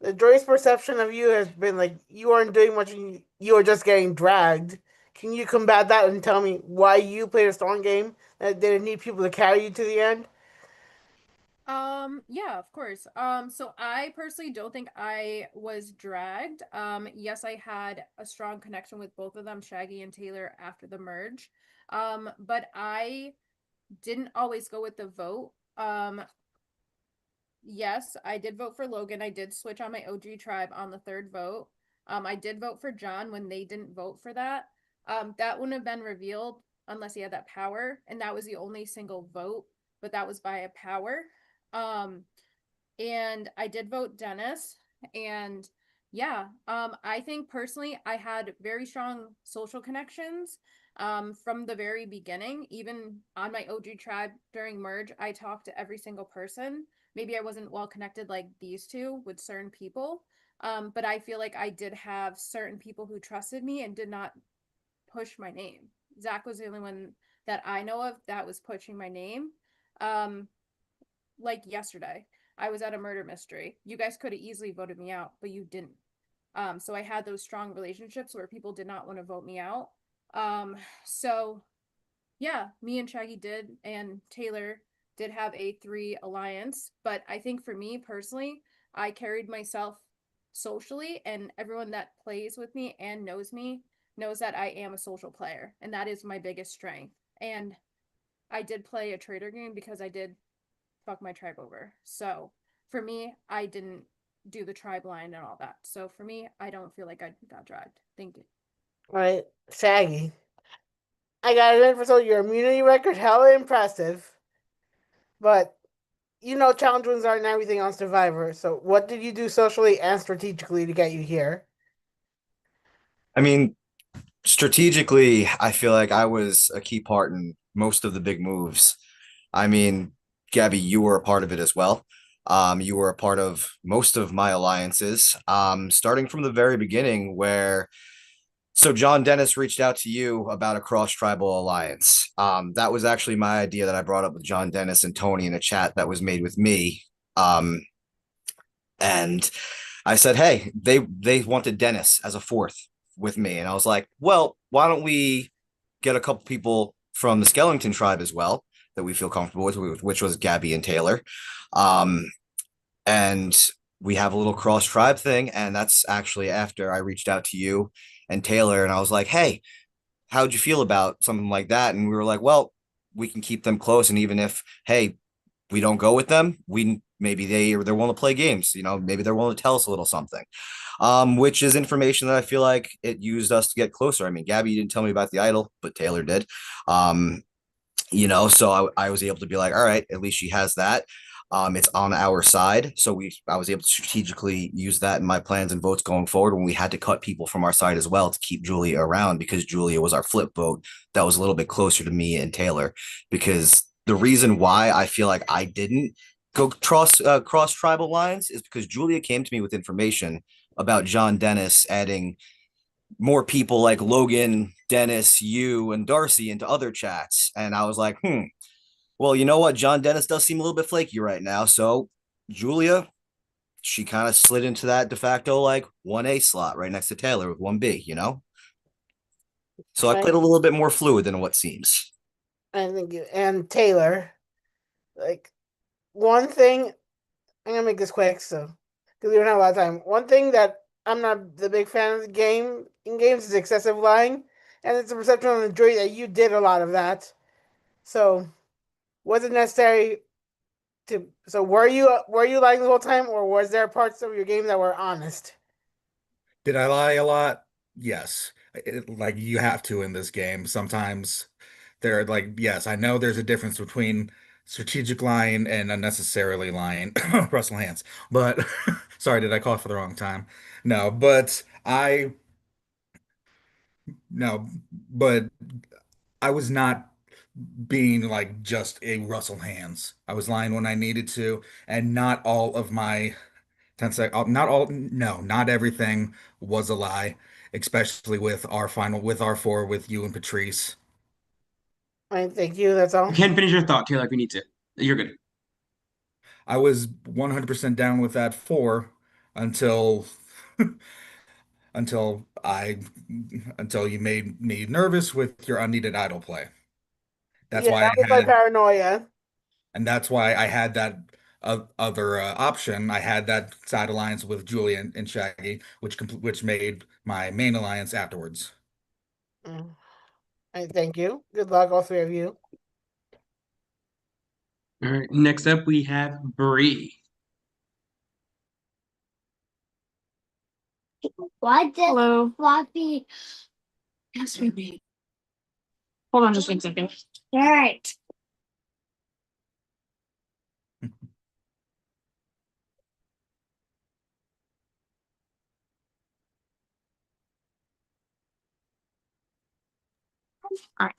the jury's perception of you has been like you weren't doing much and you were just getting dragged. Can you combat that and tell me why you played a strong game that didn't need people to carry you to the end? Yeah, of course. So I personally don't think I was dragged. Yes, I had a strong connection with both of them, Shaggy and Taylor, after the merge. But I didn't always go with the vote. Yes, I did vote for Logan. I did switch on my OG tribe on the third vote. I did vote for John when they didn't vote for that. That wouldn't have been revealed unless he had that power, and that was the only single vote, but that was by a power. Um, and I did vote Dennis. And yeah, I think personally I had very strong social connections from the very beginning. Even on my OG tribe during merge, I talked to every single person. Maybe I wasn't well connected like these two with certain people, but I feel like I did have certain people who trusted me and did not push my name. Zach was the only one that I know of that was pushing my name. Um, like yesterday, I was at a murder mystery. You guys could have easily voted me out, but you didn't. So I had those strong relationships where people did not want to vote me out. So yeah, me and Shaggy did, and Taylor did have a three alliance. But I think for me personally, I carried myself socially, and everyone that plays with me and knows me knows that I am a social player, and that is my biggest strength. And I did play a traitor game because I did fuck my tribe over. So for me, I didn't do the tribe line and all that. So for me, I don't feel like I got dragged. Thank you. All right, Shaggy. I got it for so your immunity record hella impressive, but you know challenge wins aren't everything on Survivor. So what did you do socially and strategically to get you here? I mean, strategically, I feel like I was a key part in most of the big moves. I mean, Gabby, you were a part of it as well. You were a part of most of my alliances, starting from the very beginning where so John Dennis reached out to you about a cross-tribal alliance. That was actually my idea that I brought up with John Dennis and Tony in a chat that was made with me. And I said, hey, they wanted Dennis as a fourth with me. And I was like, well, why don't we get a couple people from the Skellington tribe as well that we feel comfortable with, which was Gabby and Taylor. And we have a little cross tribe thing. And that's actually after I reached out to you and Taylor, and I was like, hey, how'd you feel about something like that? And we were like, well, we can keep them close. And even if, hey, we don't go with them, we maybe they're willing to play games, maybe they're willing to tell us a little something. Which is information that I feel like it used us to get closer. I mean, Gabby didn't tell me about the idol, but Taylor did. So I was able to be like, all right, at least she has that. It's on our side. So I was able to strategically use that in my plans and votes going forward when we had to cut people from our side as well to keep Julia around because Julia was our flip vote that was a little bit closer to me and Taylor. Because the reason why I feel like I didn't go cross tribal lines is because Julia came to me with information about John Dennis adding more people like Logan, Dennis, you, and Darcy into other chats. And I was like, well, you know what? John Dennis does seem a little bit flaky right now. So Julia, she kind of slid into that de facto like 1A slot right next to Taylor with 1B. So I played a little bit more fluid than what seems. I think you and Taylor, like one thing, I'm gonna make this quick so because we don't have a lot of time. One thing that I'm not the big fan of the game in games is excessive lying, and it's a perception on the jury that you did a lot of that. So was it necessary to? So were you lying the whole time, or was there parts of your game that were honest? Did I lie a lot? Yes. Like you have to in this game. Sometimes they're like, yes, I know there's a difference between strategic lying and unnecessarily lying. Russell Hands. But sorry, did I call for the wrong time? No, but no, but I was not being like just a Russell Hands. I was lying when I needed to, and not all of my 10 sec, not all, no, not everything was a lie. especially with our four with you and Patrice. All right, thank you. That's all. You can finish your thought, Taylor, if you need to. You're good. I was 100% down with that four until until I until you made me nervous with your unneeded idle play. That's Yeah, why that was my paranoia. and that's why I had that other option. I had that side alliance with Julia and Shaggy, which made my main alliance afterwards. All right, thank you. Good luck, all three of you. All right. Next up, we have Bree. What? Hello. Floppy. Yes, baby. Hold on just 1 second. All right. All right.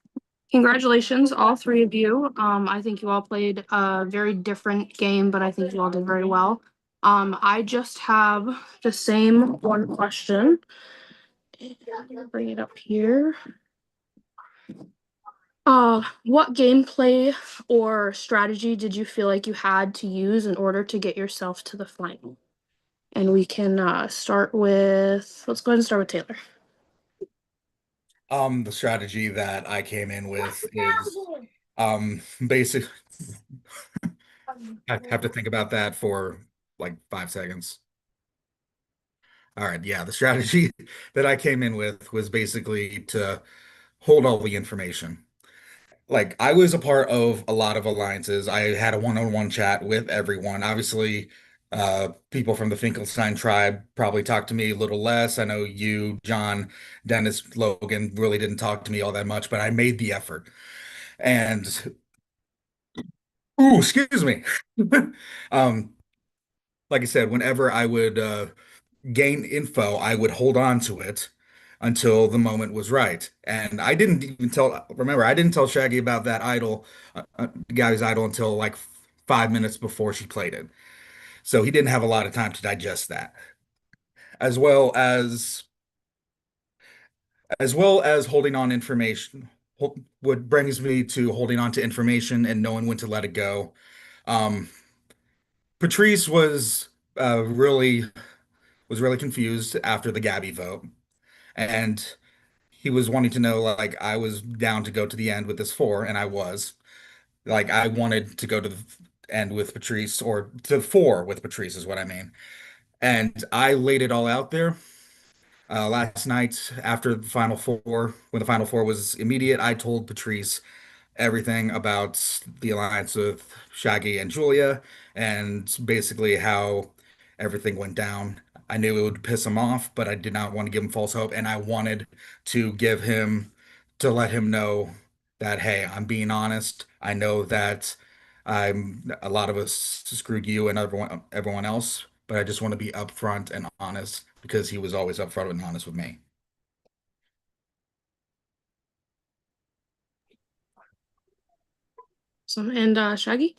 Congratulations, all three of you. I think you all played a very different game, but I think you all did very well. I just have the same one question. I'm gonna bring it up here. What gameplay or strategy did you feel like you had to use in order to get yourself to the final? And we can start with, let's go ahead and start with Taylor. The strategy that I came in with is basic. I have to think about that for like 5 seconds. All right, yeah, the strategy that I came in with was basically to hold all the information. Like I was a part of a lot of alliances. I had a one-on-one chat with everyone. Obviously, people from the Finkelstein tribe probably talked to me a little less. I know you, John, Dennis, Logan really didn't talk to me all that much, but I made the effort. And ooh, excuse me. Um, like I said, whenever I would gain info, I would hold on to it until the moment was right. And I didn't even remember, I didn't tell Shaggy about that idol, guy's idol, until like 5 minutes before she played it. So he didn't have a lot of time to digest that. As well as holding on information, what brings me to holding on to information and knowing when to let it go. Um, Patrice was really confused after the Gabby vote, and he was wanting to know like I was down to go to the end with this four, and I was like I wanted to go to the end with Patrice or to four with Patrice is what I mean, and I laid it all out there. Last night after the final four, when the final four was immediate, I told Patrice everything about the alliance with Shaggy and Julia and basically how everything went down. I knew it would piss him off, but I did not want to give him false hope. And I wanted to let him know that, hey, I'm being honest. I know that a lot of us screwed you and everyone else, but I just want to be upfront and honest because he was always upfront and honest with me. And Shaggy?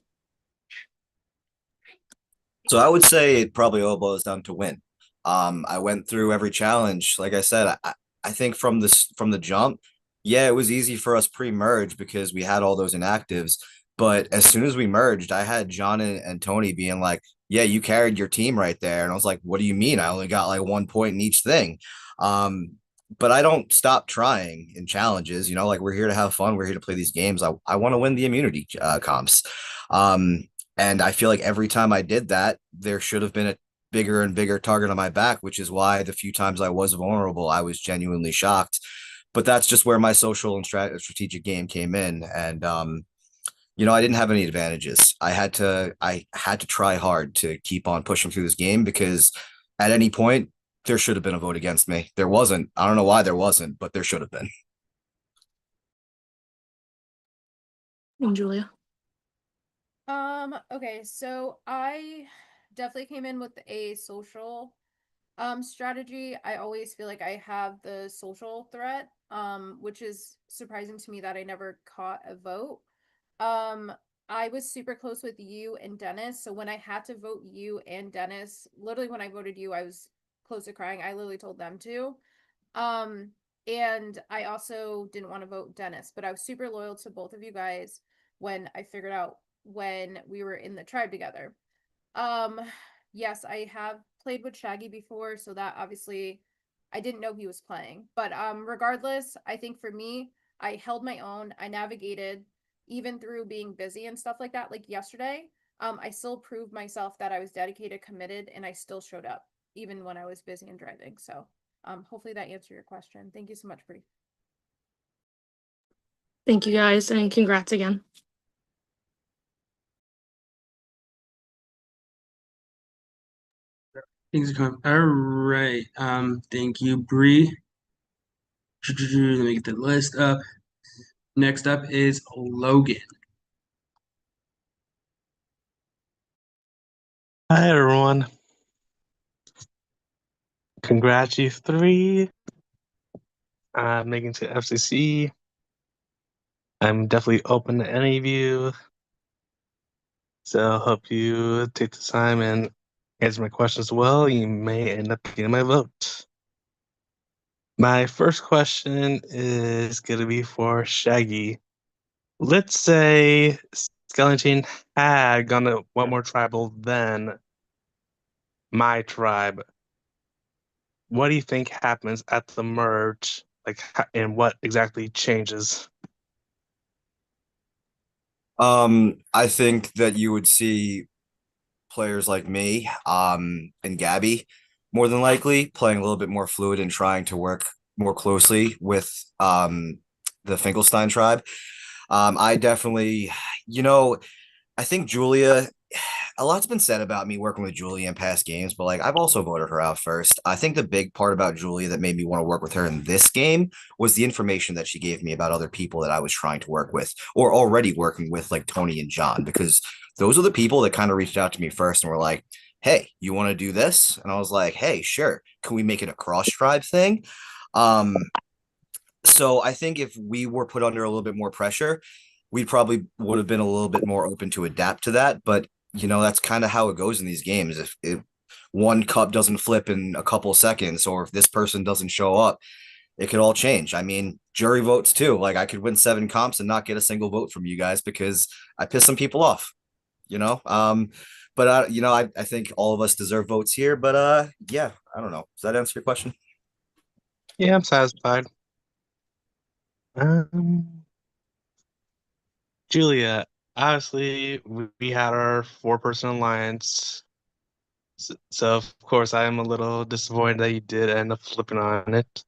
So I would say it probably all boils down to win. I went through every challenge. Like I said, I think from the jump, yeah, it was easy for us pre-merge because we had all those inactives. But as soon as we merged, I had John and Tony being like, "Yeah, you carried your team right there," and I was like, "What do you mean? I only got like 1 point in each thing." Um, but I don't stop trying in challenges. You know, like we're here to have fun. We're here to play these games. I want to win the immunity comps. Um, and I feel like every time I did that, there should have been a bigger and bigger target on my back, which is why the few times I was vulnerable, I was genuinely shocked. But that's just where my social and strategic game came in. And I didn't have any advantages. I had to try hard to keep on pushing through this game because at any point there should have been a vote against me. There wasn't. I don't know why there wasn't, but there should have been. And Julia? Okay, so I definitely came in with a social strategy. I always feel like I have the social threat, which is surprising to me that I never caught a vote. I was super close with you and Dennis, so when I had to vote you and Dennis, literally when I voted you, I was close to crying. I literally told them to. And I also didn't want to vote Dennis, but I was super loyal to both of you guys when I figured out when we were in the tribe together. Yes, I have played with Shaggy before, so that obviously I didn't know he was playing. But regardless, I think for me, I held my own. I navigated even through being busy and stuff like that. Like yesterday, I still proved myself that I was dedicated, committed, and I still showed up even when I was busy and driving. So hopefully that answered your question. Thank you so much, Bree. Thank you guys, and congrats again. Things are coming. All right. Thank you, Bree. Let me get the list up. Next up is Logan. Hi everyone. Congrats you three. Making to FCC. I'm definitely open to any of you. So hope you take the time and answer my questions well. You may end up getting my vote. My first question is gonna be for Shaggy. Let's say Skeleton had gone to one more tribal than my tribe. What do you think happens at the merge? Like, and what exactly changes? I think that you would see players like me, and Gabby, more than likely playing a little bit more fluid and trying to work more closely with the Finkelstein tribe. I definitely, you know, I think Julia, a lot's been said about me working with Julia in past games, but like I've also voted her out first. I think the big part about Julia that made me want to work with her in this game was the information that she gave me about other people that I was trying to work with or already working with, like Tony and John, because those are the people that kind of reached out to me first and were like, hey, you want to do this? And I was like, hey, sure. Can we make it a cross tribe thing? Um, so I think if we were put under a little bit more pressure, we probably would have been a little bit more open to adapt to that. But that's kind of how it goes in these games. If one cup doesn't flip in a couple of seconds, or if this person doesn't show up, it could all change. I mean, jury votes too. Like I could win 7 comps and not get a single vote from you guys because I pissed some people off. You know, but I think all of us deserve votes here. But yeah, I don't know. Does that answer your question? Yeah, I'm satisfied. Julia, obviously we had our 4-person alliance. So of course I am a little disappointed that you did end up flipping on it.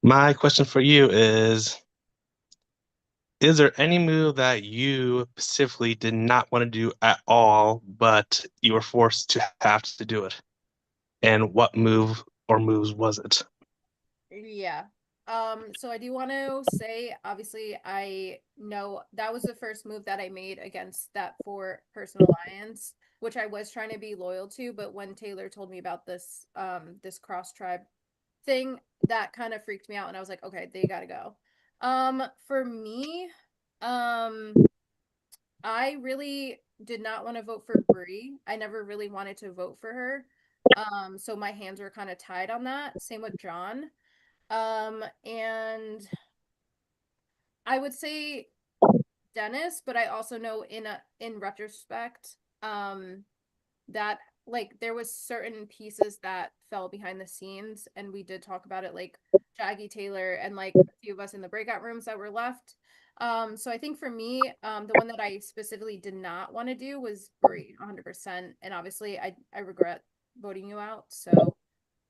My question for you is there any move that you specifically did not want to do at all, but you were forced to have to do it? And what move or moves was it? Yeah. So I do want to say, obviously, I know that was the first move that I made against that 4-person alliance, which I was trying to be loyal to, but when Taylor told me about this this cross tribe thing, that kind of freaked me out and I was like, okay, they gotta go. For me, I really did not want to vote for Brie. I never really wanted to vote for her. So my hands were kind of tied on that. Same with John. And I would say Dennis, but I also know in retrospect, that like there was certain pieces that fell behind the scenes, and we did talk about it, like Shaggy, Taylor, and like a few of us in the breakout rooms that were left. So I think for me, the one that I specifically did not want to do was Brie, 100%, and obviously I regret voting you out. So,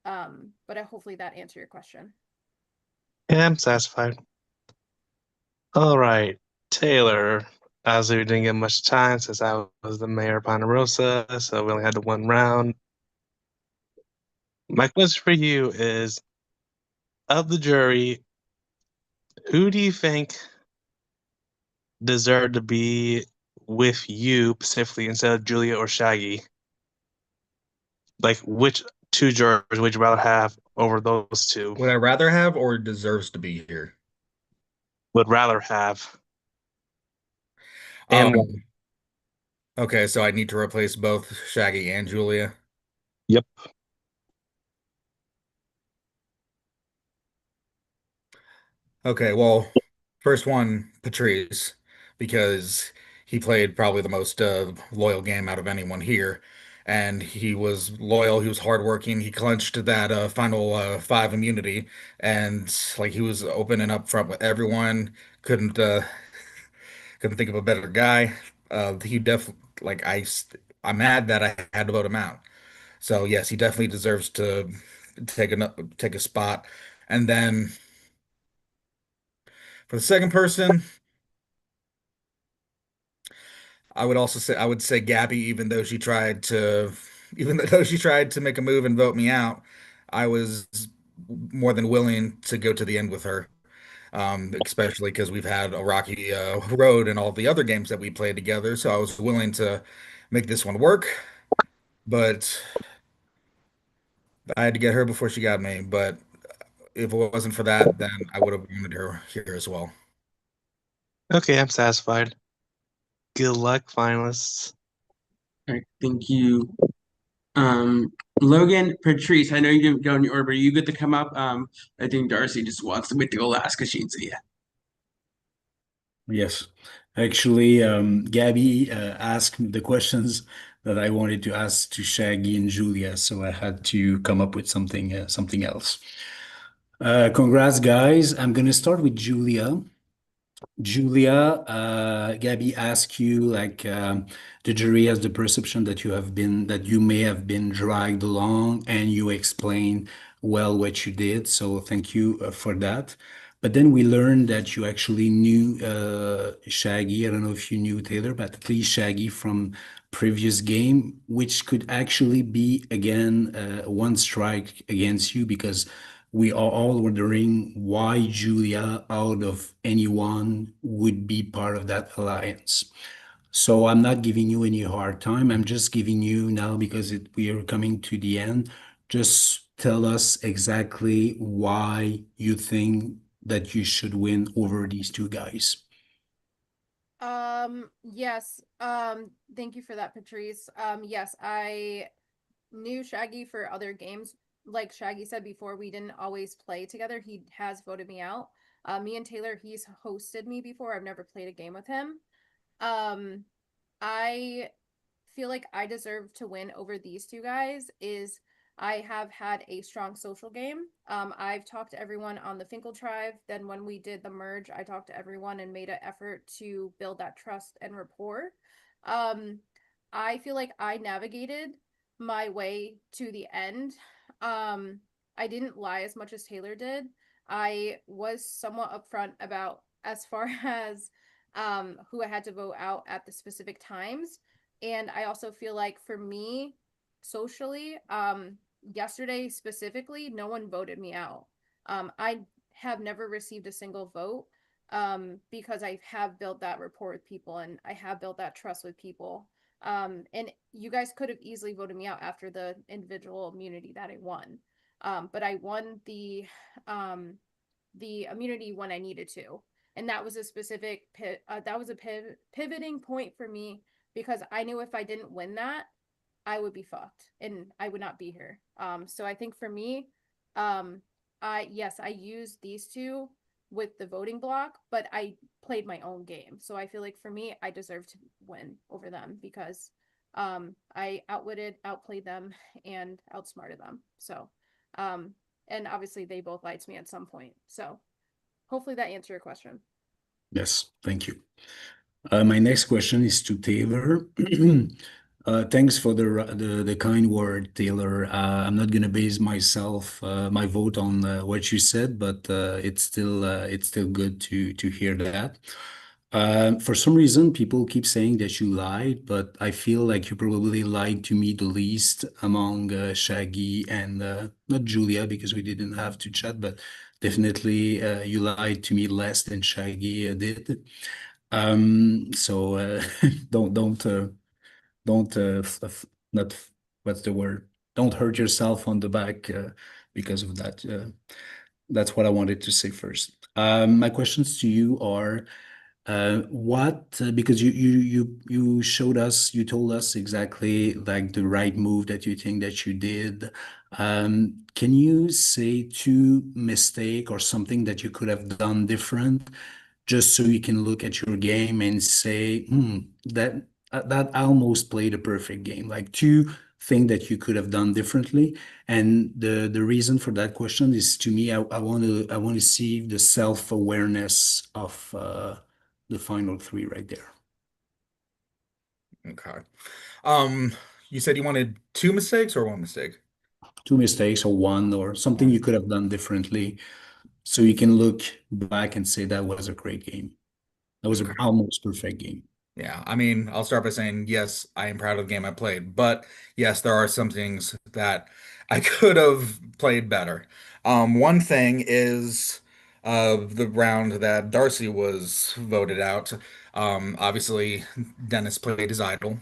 but hopefully that answered your question. Yeah, I'm satisfied. All right, Taylor. As we didn't get much time since I was the mayor of Ponderosa, so we only had the 1 round. My question for you is, of the jury, who do you think deserved to be with you specifically instead of Julia or Shaggy? Like, which 2 jurors would you rather have over those 2? Would I rather have or deserves to be here? Would rather have. Um, And okay, so I need to replace both Shaggy and Julia. Yep. Okay, well, first one, Patrice, because he played probably the most loyal game out of anyone here. And he was loyal, he was hardworking, he clinched that final five immunity, and like he was open and upfront with everyone. Couldn't couldn't think of a better guy. He definitely like I'm mad that I had to vote him out. So yes, he definitely deserves to take a spot. And then for the second person, I would say Gabby, even though she tried to make a move and vote me out, I was more than willing to go to the end with her. Especially because we've had a rocky road in all the other games that we played together. So I was willing to make this one work, but I had to get her before she got me. But if it wasn't for that, then I would have wanted her here as well. Okay, I'm satisfied. Good luck, finalists. All right, thank you. Logan, Patrice, I know you didn't go in your order, but you get to come up. I think Darcy just wants to wait to go last because she didn't see you. Yes. Actually, Gabby asked me the questions that I wanted to ask to Shaggy and Julia, so I had to come up with something else. Congrats, guys. I'm gonna start with Julia. Julia, Gabby asked you like the jury has the perception that you may have been dragged along, and you explained well what you did. So thank you for that. But then we learned that you actually knew Shaggy. I don't know if you knew Taylor, but at least Shaggy from previous game, which could actually be again one strike against you because we are all wondering why Julia, out of anyone, would be part of that alliance. So I'm not giving you any hard time. I'm just giving you now because we are coming to the end. Just tell us exactly why you think that you should win over these two guys. Yes. Thank you for that, Patrice. Yes, I knew Shaggy for other games. Like Shaggy said before, we didn't always play together. He has voted me out. Me and Taylor, he's hosted me before. I've never played a game with him. I feel like I deserve to win over these two guys is I have had a strong social game. I've talked to everyone on the Finkel tribe. Then when we did the merge, I talked to everyone and made an effort to build that trust and rapport. I feel like I navigated my way to the end. I didn't lie as much as Taylor did. I was somewhat upfront about as far as who I had to vote out at the specific times. And I also feel like for me, socially, yesterday specifically, no one voted me out. I have never received a single vote because I have built that rapport with people and I have built that trust with people. And you guys could have easily voted me out after the individual immunity that I won. But I won the immunity when I needed to. And that was a specific pivoting point for me because I knew if I didn't win that, I would be fucked and I would not be here. So I think for me, I used these two with the voting block, but I played my own game. So I feel like for me, I deserve to win over them because I outplayed them and outsmarted them. So and obviously they both lied to me at some point. So hopefully that answered your question. Yes, thank you. My next question is to Taylor. Thanks for the kind word, Taylor. I'm not gonna base my vote on what you said, but it's still good to hear that. For some reason, people keep saying that you lied, but I feel like you probably lied to me the least among Shaggy and not Julia because we didn't have to chat, but definitely you lied to me less than Shaggy did. So don't not what's the word? Don't hurt yourself on the back because of that. That's what I wanted to say first. My questions to you are what because you told us exactly like the right move that you think that you did. Can you say two mistake or something that you could have done different, just so you can look at your game and say, that that almost played a perfect game, like two things that you could have done differently? And the reason for that question is, to me, I want to see the self-awareness of the final three right there. Okay. You said you wanted two mistakes or one mistake? Two mistakes or one, or something you could have done differently, so you can look back and say that was a great game. That was an almost perfect game. Yeah, I mean, I'll start by saying, yes, I am proud of the game I played, but yes, there are some things that I could have played better. One thing is the round that Darcy was voted out. Obviously, Dennis played his idol.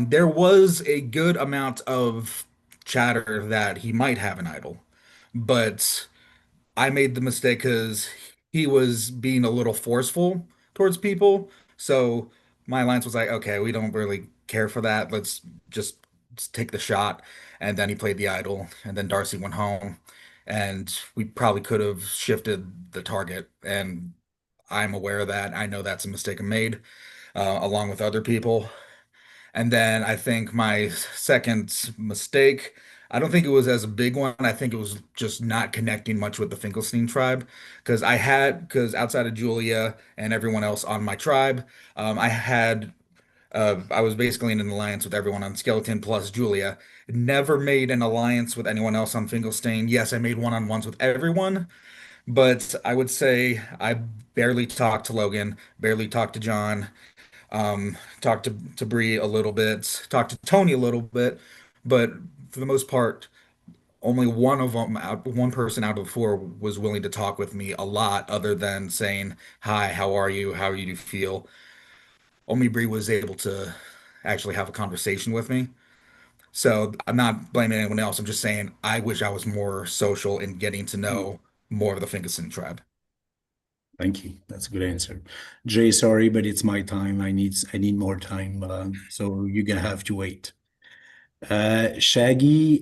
There was a good amount of chatter that he might have an idol, but I made the mistake because he was being a little forceful towards people. So my alliance was like, okay, we don't really care for that. Let's just take the shot. And then he played the idol, and then Darcy went home, and we probably could have shifted the target. And I'm aware of that. I know that's a mistake I made, along with other people. And then I think my second mistake, I don't think it was as a big one. I think it was just not connecting much with the Finkelstein tribe, because outside of Julia and everyone else on my tribe, I was basically in an alliance with everyone on Skeleton plus Julia. Never made an alliance with anyone else on Finkelstein. Yes, I made one-on-ones with everyone, but I would say I barely talked to Logan, barely talked to John, talked to Bree a little bit, talked to Tony a little bit, but for the most part, only one person out of the four was willing to talk with me a lot, other than saying, "Hi, how are you? How do you feel?" Only Bree was able to actually have a conversation with me. So I'm not blaming anyone else. I'm just saying I wish I was more social in getting to know more of the Finkelstein tribe. Thank you. That's a good answer. Jay, sorry, but it's my time. I need more time. So you're gonna have to wait. Shaggy,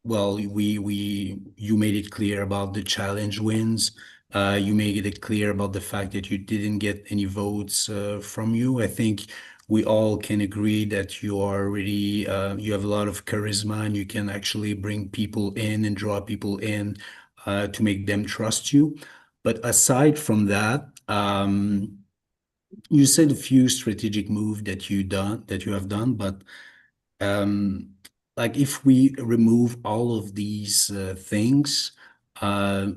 well, you made it clear about the challenge wins. You made it clear about the fact that you didn't get any votes from you. I think we all can agree that you are really you have a lot of charisma, and you can actually bring people in and draw people in to make them trust you. But aside from that, you said a few strategic moves that you have done, but um, like, if we remove all of these things, uh,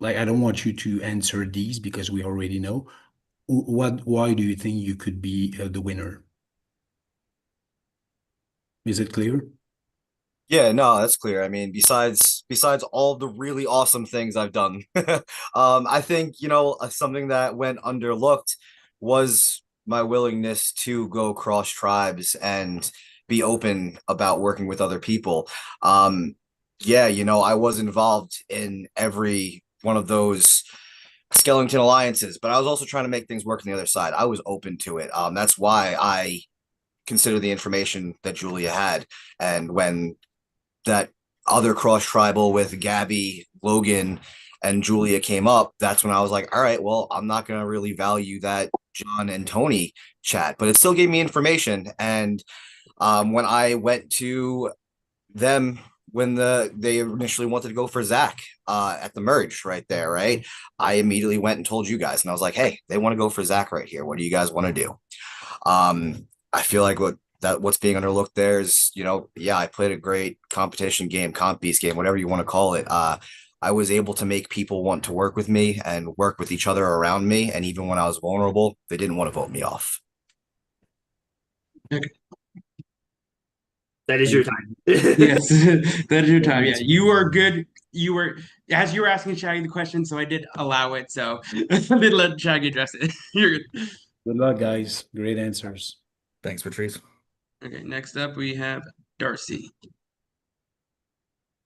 like, I don't want you to answer these because we already know. Why do you think you could be the winner? Is it clear? Yeah, no, that's clear. I mean, besides all the really awesome things I've done, I think, something that went underlooked was my willingness to go cross tribes and be open about working with other people. Yeah, I was involved in every one of those skeleton alliances, but I was also trying to make things work on the other side. I was open to it. That's why I consider the information that Julia had. And when that other cross tribal with Gabby, Logan, and Julia came up, that's when I was like, all right, well, I'm not going to really value that John and Tony chat, but it still gave me information. And when I went to them, when they initially wanted to go for Zach at the merge right there, right? I immediately went and told you guys, and I was like, hey, they want to go for Zach right here. What do you guys want to do? I feel like what's being underlooked there is, yeah, I played a great competition game, comp beast game, whatever you want to call it. I was able to make people want to work with me and work with each other around me. And even when I was vulnerable, they didn't want to vote me off. That is your time. Yes, that is your time. Yeah, you were good. You were, as you were asking Shaggy the question, so I did allow it. So I did let Shaggy address it. You're good. Good luck, guys. Great answers. Thanks, Patrice. Okay, next up we have Darcy.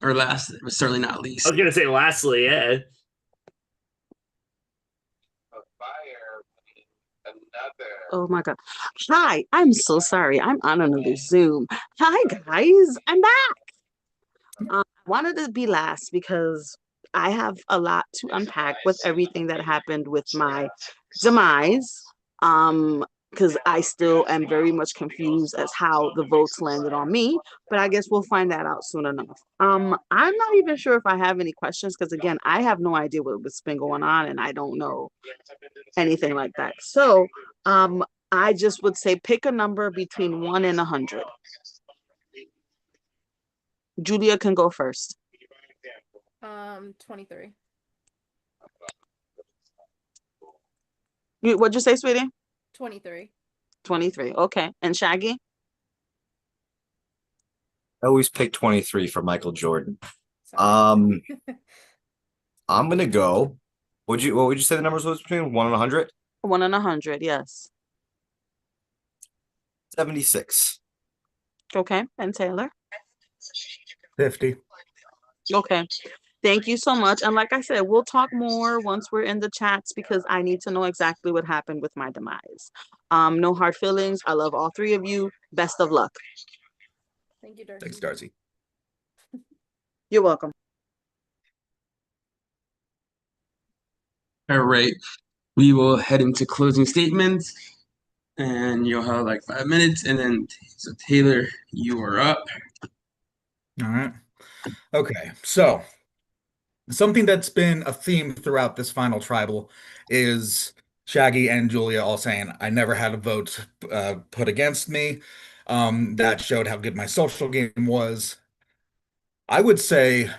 Or last, but certainly not least. I was gonna say lastly, yeah. Oh my God. Hi, I'm so sorry. I'm on another Zoom. Hi, guys. I'm back. Wanted to be last because I have a lot to unpack with everything that happened with my demise. Because I still am very much confused as how the votes landed on me, but I guess we'll find that out soon enough. I'm not even sure if I have any questions because again, I have no idea what's been going on and I don't know anything like that. So, I just would say pick a number between 1 and 100. Julia can go first. 23. What'd you say, sweetie? 23. 23. Okay. And Shaggy? I always pick 23 for Michael Jordan. I'm gonna go. What would you say the numbers was between 1 and 100? 1 and 100, yes. 76. Okay. And Taylor? 50. Okay. Thank you so much. And like I said, we'll talk more once we're in the chats because I need to know exactly what happened with my demise. No hard feelings. I love all three of you. Best of luck. Thank you, Darcy. Thanks, Darcy. You're welcome. All right. We will head into closing statements and you'll have like 5 minutes. And then, so Taylor, you are up. All right. Okay. So something that's been a theme throughout this final tribal is Shaggy and Julia all saying, I never had a vote put against me. That showed how good my social game was. I would say,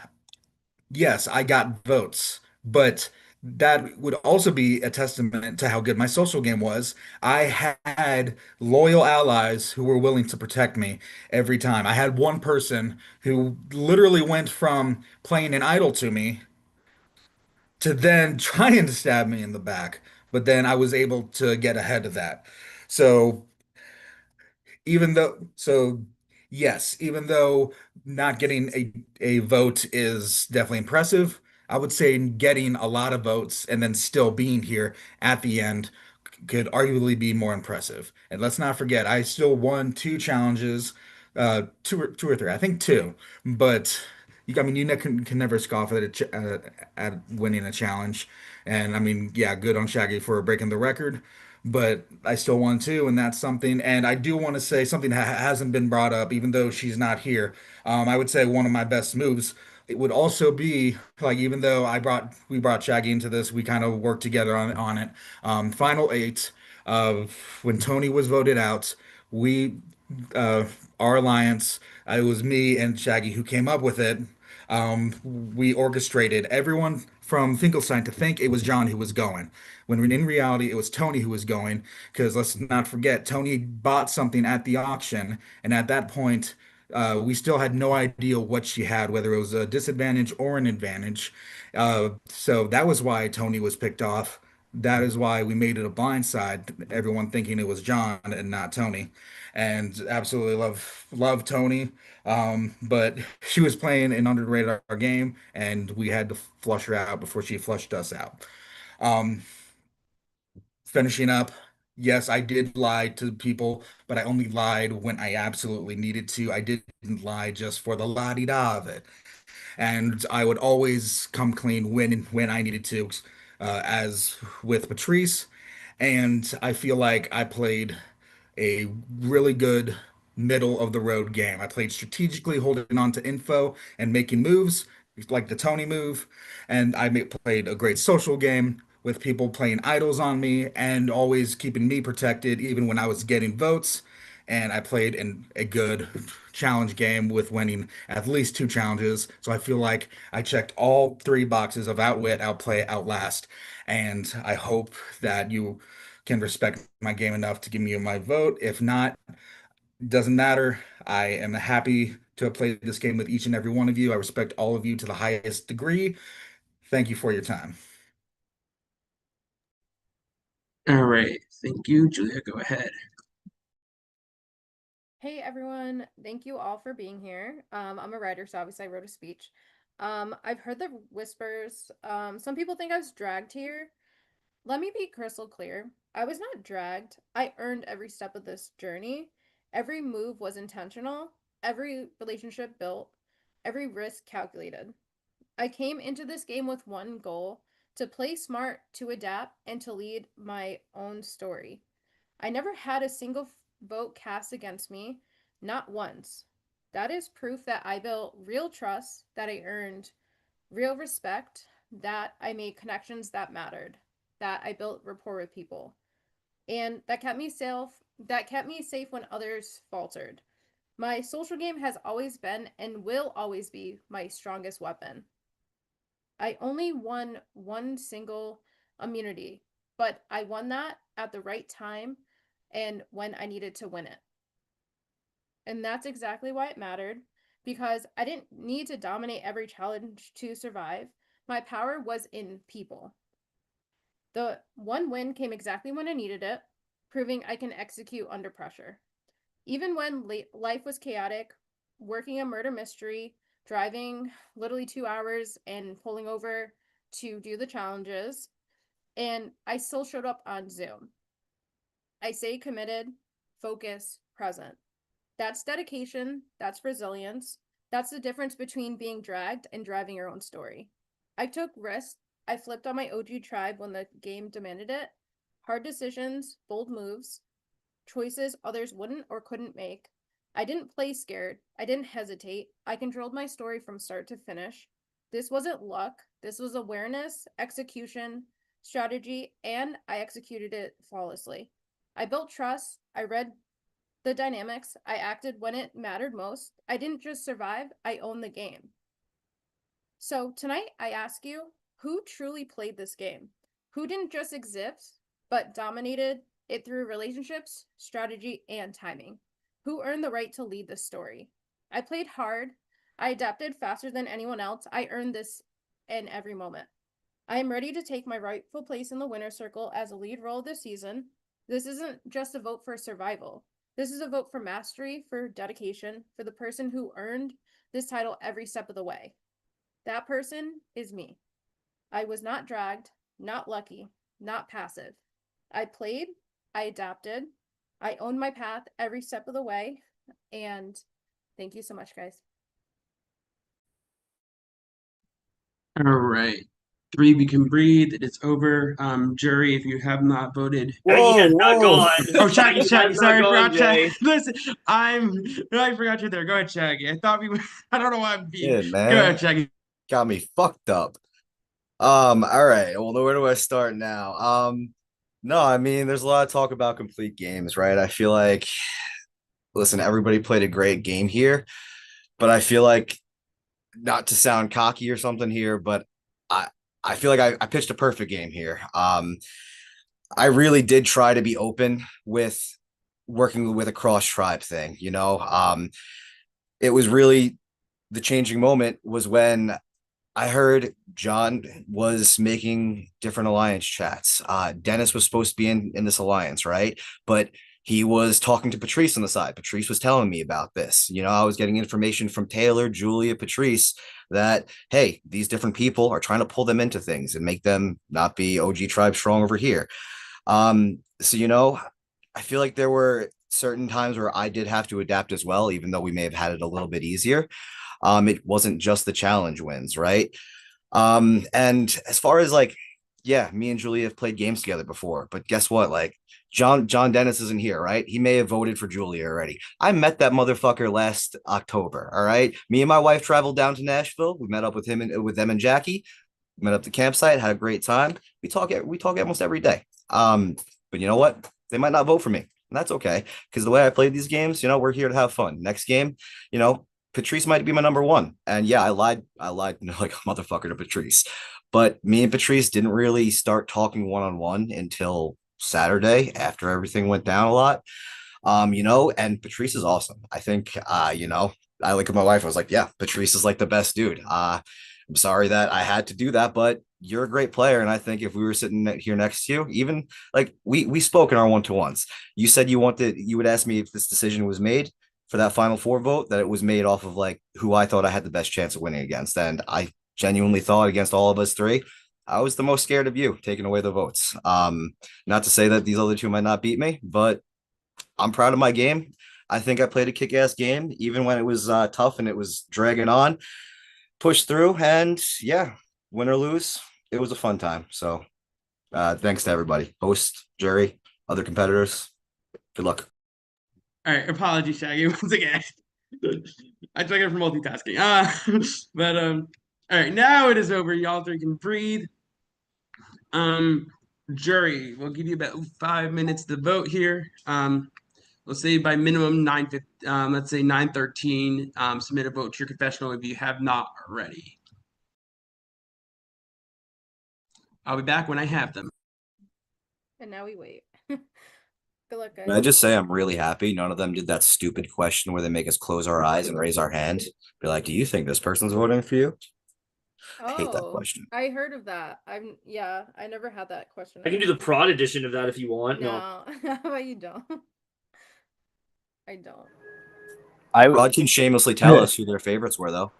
yes, I got votes, but that would also be a testament to how good my social game was. I had loyal allies who were willing to protect me every time. I had one person who literally went from playing an idol to me to then trying to stab me in the back, but then I was able to get ahead of that. So yes, even though not getting a vote is definitely impressive, I would say getting a lot of votes and then still being here at the end could arguably be more impressive. And let's not forget, I still won two challenges, two or three, I think two. But I mean, can never scoff at at winning a challenge. And I mean, yeah, good on Shaggy for breaking the record. But I still won two, and that's something. And I do want to say something that hasn't been brought up, even though she's not here. I would say one of my best moves. It would also be like, even though we brought Shaggy into this, we kind of worked together on it. Final eight of when Tony was voted out, we our alliance, it was me and Shaggy who came up with it. We orchestrated everyone from Finkelstein to think it was John who was going, when in reality it was Tony who was going. Because let's not forget, Tony bought something at the auction, and at that point, we still had no idea what she had, whether it was a disadvantage or an advantage. So that was why Tony was picked off. That is why we made it a blind side, everyone thinking it was John and not Tony. And absolutely love Tony. But she was playing an under the radar game, and we had to flush her out before she flushed us out. Um, Finishing up, yes, I did lie to people, but I only lied when I absolutely needed to. I didn't lie just for the la-di-da of it. And I would always come clean when I needed to, as with Patrice. And I feel like I played a really good middle of the road game. I played strategically, holding on to info and making moves, like the Tony move. And played a great social game with people playing idols on me and always keeping me protected, even when I was getting votes. And I played in a good challenge game with winning at least two challenges. So I feel like I checked all three boxes of outwit, outplay, outlast. And I hope that you can respect my game enough to give me my vote. If not, doesn't matter. I am happy to have played this game with each and every one of you. I respect all of you to the highest degree. Thank you for your time. All right. Thank you, Julia. Go ahead. Hey everyone, thank you all for being here. I'm a writer, so obviously I wrote a speech. I've heard the whispers. Some people think I was dragged here. Let me be crystal clear. I was not dragged. I earned every step of this journey. Every move was intentional. Every relationship built. every risk calculated. I came into this game with one goal: to play smart, to adapt, and to lead my own story. I never had a single vote cast against me, not once. That is proof that I built real trust, that I earned real respect, that I made connections that mattered, that I built rapport with people, and that kept me safe when others faltered. My social game has always been and will always be my strongest weapon. I only won one single immunity, but I won that at the right time and when I needed to win it. And that's exactly why it mattered, because I didn't need to dominate every challenge to survive. My power was in people. The one win came exactly when I needed it, proving I can execute under pressure. Even when life was chaotic, working a murder mystery, driving literally 2 hours and pulling over to do the challenges, and I still showed up on Zoom. I stayed committed, focused, present. That's dedication, that's resilience, that's the difference between being dragged and driving your own story. I took risks, I flipped on my OG tribe when the game demanded it. Hard decisions, bold moves, choices others wouldn't or couldn't make. I didn't play scared. I didn't hesitate. I controlled my story from start to finish. This wasn't luck. This was awareness, execution, strategy, and I executed it flawlessly. I built trust. I read the dynamics. I acted when it mattered most. I didn't just survive, I owned the game. So tonight, I ask you, who truly played this game? Who didn't just exist, but dominated it through relationships, strategy, and timing? Who earned the right to lead this story? I played hard. I adapted faster than anyone else. I earned this in every moment. I am ready to take my rightful place in the winner's circle as a lead role this season. This isn't just a vote for survival. This is a vote for mastery, for dedication, for the person who earned this title every step of the way. That person is me. I was not dragged, not lucky, not passive. I played, I adapted, I owned my path every step of the way, and thank you so much, guys. All right. 3, we can breathe. It is over. Jury, if you have not voted. Shaggy has not gone. Oh, Shaggy, Has sorry, I not gone, forgot Shaggy. Jay. Listen, I forgot you're there. Go ahead, Shaggy. I thought we were, I don't know why I'm being. Yeah, Go man. ahead, Shaggy. Got me fucked up. All right. Well, where do I start now? No, I mean, there's a lot of talk about complete games, right? I feel like, listen, everybody played a great game here, but I feel like, not to sound cocky or something here, but I feel like I pitched a perfect game here. I really did try to be open with working with a cross tribe thing, you know. It was really the changing moment was when I heard John was making different alliance chats. Dennis was supposed to be in this alliance, right? But he was talking to Patrice on the side. Patrice was telling me about this. You know, I was getting information from Taylor, Julia, Patrice that, hey, these different people are trying to pull them into things and make them not be OG Tribe strong over here. So, you know, I feel like there were certain times where I did have to adapt as well, even though we may have had it a little bit easier. It wasn't just the challenge wins, right? And as far as like, yeah, me and Julia have played games together before, but guess what? Like John Dennis isn't here, right? He may have voted for Julia already. I met that motherfucker last October. All right. Me and my wife traveled down to Nashville. We met up with him and with them and Jackie. We met up at the campsite, had a great time. We talk almost every day. But you know what? They might not vote for me. And that's okay. Because the way I played these games, you know, we're here to have fun. Next game, you know, Patrice might be my number one. And yeah, I lied like a motherfucker to Patrice. But me and Patrice didn't really start talking one-on-one until Saturday after everything went down a lot. You know, and Patrice is awesome. I think, you know, I look at my wife, I was like, yeah, Patrice is like the best dude. I'm sorry that I had to do that, but you're a great player. And I think if we were sitting here next to you, even like we spoke in our one-to-ones, you said you would ask me if this decision was made for that Final Four vote, that it was made off of like who I thought I had the best chance of winning against. And I genuinely thought against all of us three, I was the most scared of you taking away the votes. Not to say that these other two might not beat me, but I'm proud of my game. I think I played a kick-ass game, even when it was tough and it was dragging on. Pushed through, and yeah, win or lose, it was a fun time. So thanks to everybody, host, jury, other competitors. Good luck. All right, apologies, Shaggy, once again. I took it for multitasking. But all right, now it is over. Y'all three can breathe. Jury, we'll give you about 5 minutes to vote here. Let's say by minimum 9:15, let's say 9:13. Submit a vote to your confessional if you have not already. I'll be back when I have them. And now we wait. Good luck, guys. Can I just say I'm really happy none of them did that stupid question where they make us close our eyes and raise our hand. Be like, do you think this person's voting for you? I hate that question. I heard of that. I never had that question. I can do the prod edition of that if you want. No, but you don't. I don't. Rod can shamelessly tell us who their favorites were, though.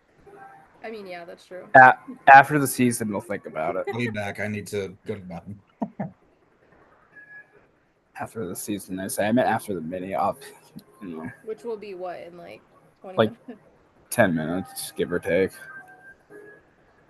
I mean, yeah, that's true. After the season, we'll think about it. I'll be back. I need to go to the bathroom. After the season, I say. I meant after the mini op. Which will be what, in like 20 Like minutes? 10 minutes, give or take.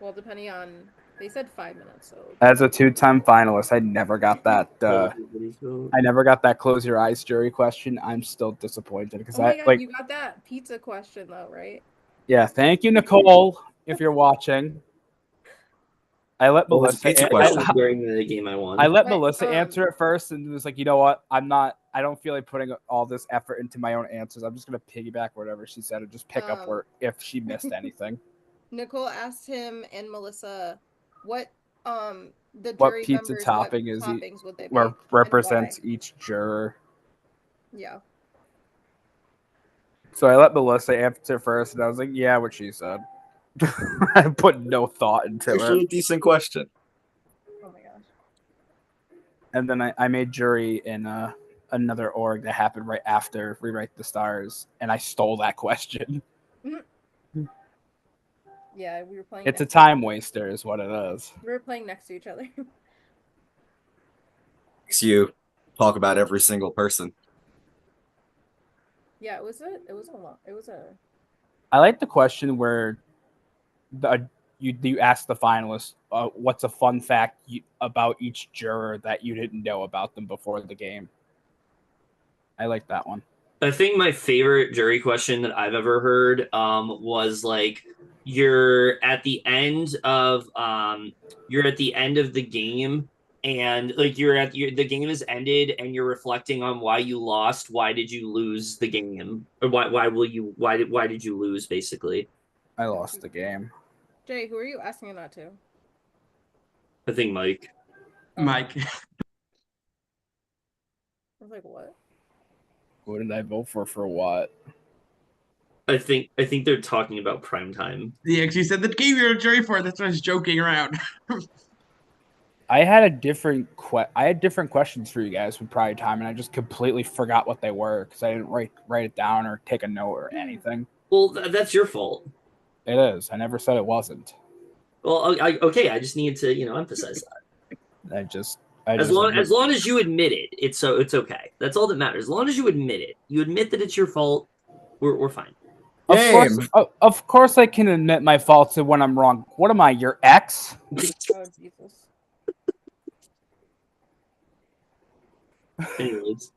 Well, depending on, they said 5 minutes, so. As a 2-time finalist, I never got that. I never got that close your eyes jury question. I'm still disappointed because Oh my God, you got that pizza question though, right? Yeah, thank you, Nicole, if you're watching. I let Melissa during the game I won. I let Melissa answer it first and was like, you know what? I don't feel like putting all this effort into my own answers. I'm just gonna piggyback whatever she said and just pick up where if she missed anything. Nicole asked him and Melissa what the What jury pizza members, topping what is toppings would they where make represents and why. each juror. Yeah. So I let Melissa answer first, and I was like, "Yeah, what she said." I put no thought into Actually, it. a decent question. Oh my gosh. And then I made jury in another org that happened right after Rewrite the Stars, and I stole that question. Yeah, we were playing. It's a next to each time other. waster, is what it is. We were playing next to each other. Makes you talk about every single person. Yeah, it was a lot. It was a. I like the question where you ask the finalists, what's a fun fact about each juror that you didn't know about them before the game. I like that one. I think my favorite jury question that I've ever heard was like, you're at the end of the game, and like the game is ended and you're reflecting on why you lost. Why did you lose the game? Or why did you lose, basically? I lost the game. Jay, who are you asking that to? I think Mike. Mike. I was like, what? Who did I vote for what? I think they're talking about primetime. He actually said the game you're a jury for. That's why I was joking around. I had different questions for you guys with Prime Time, and I just completely forgot what they were because I didn't write it down or take a note or anything. Well, that's your fault. It is. I never said it wasn't. Well, okay. I just need to, emphasize that. As long as you admit it, it's okay. That's all that matters. As long as you admit it, you admit that it's your fault. We're fine. Of course, I can admit my faults when I'm wrong. What am I, your ex? Oh Jesus. Anyways.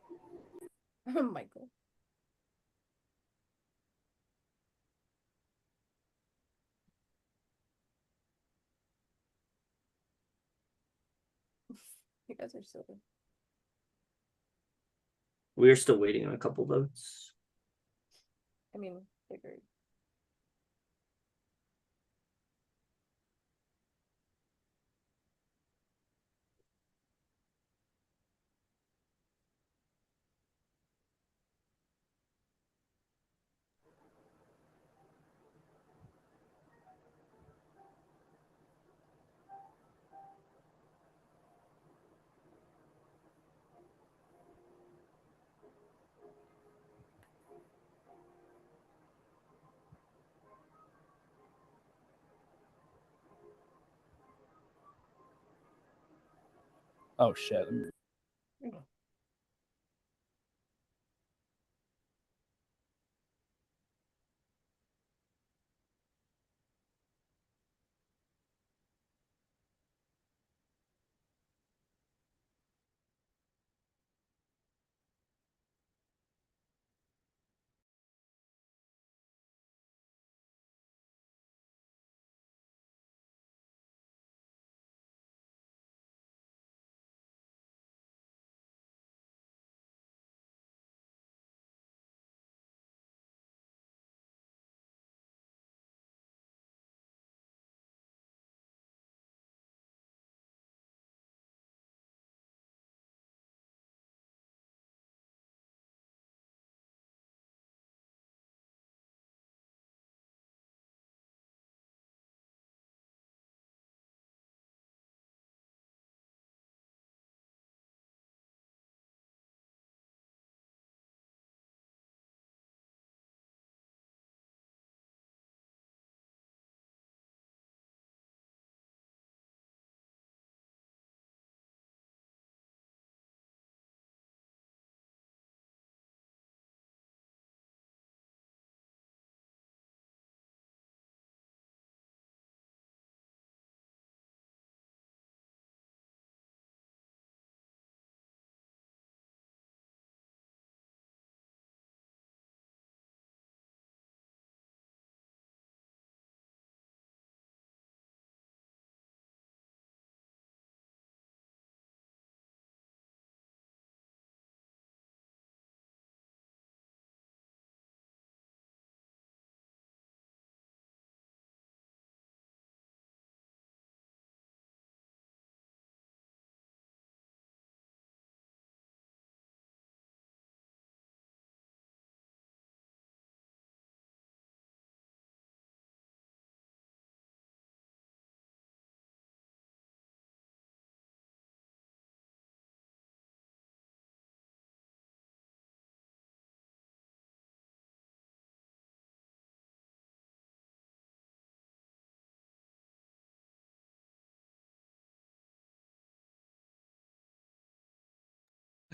Michael. You guys are silly. We're still waiting on a couple votes. I mean, figured. Oh shit.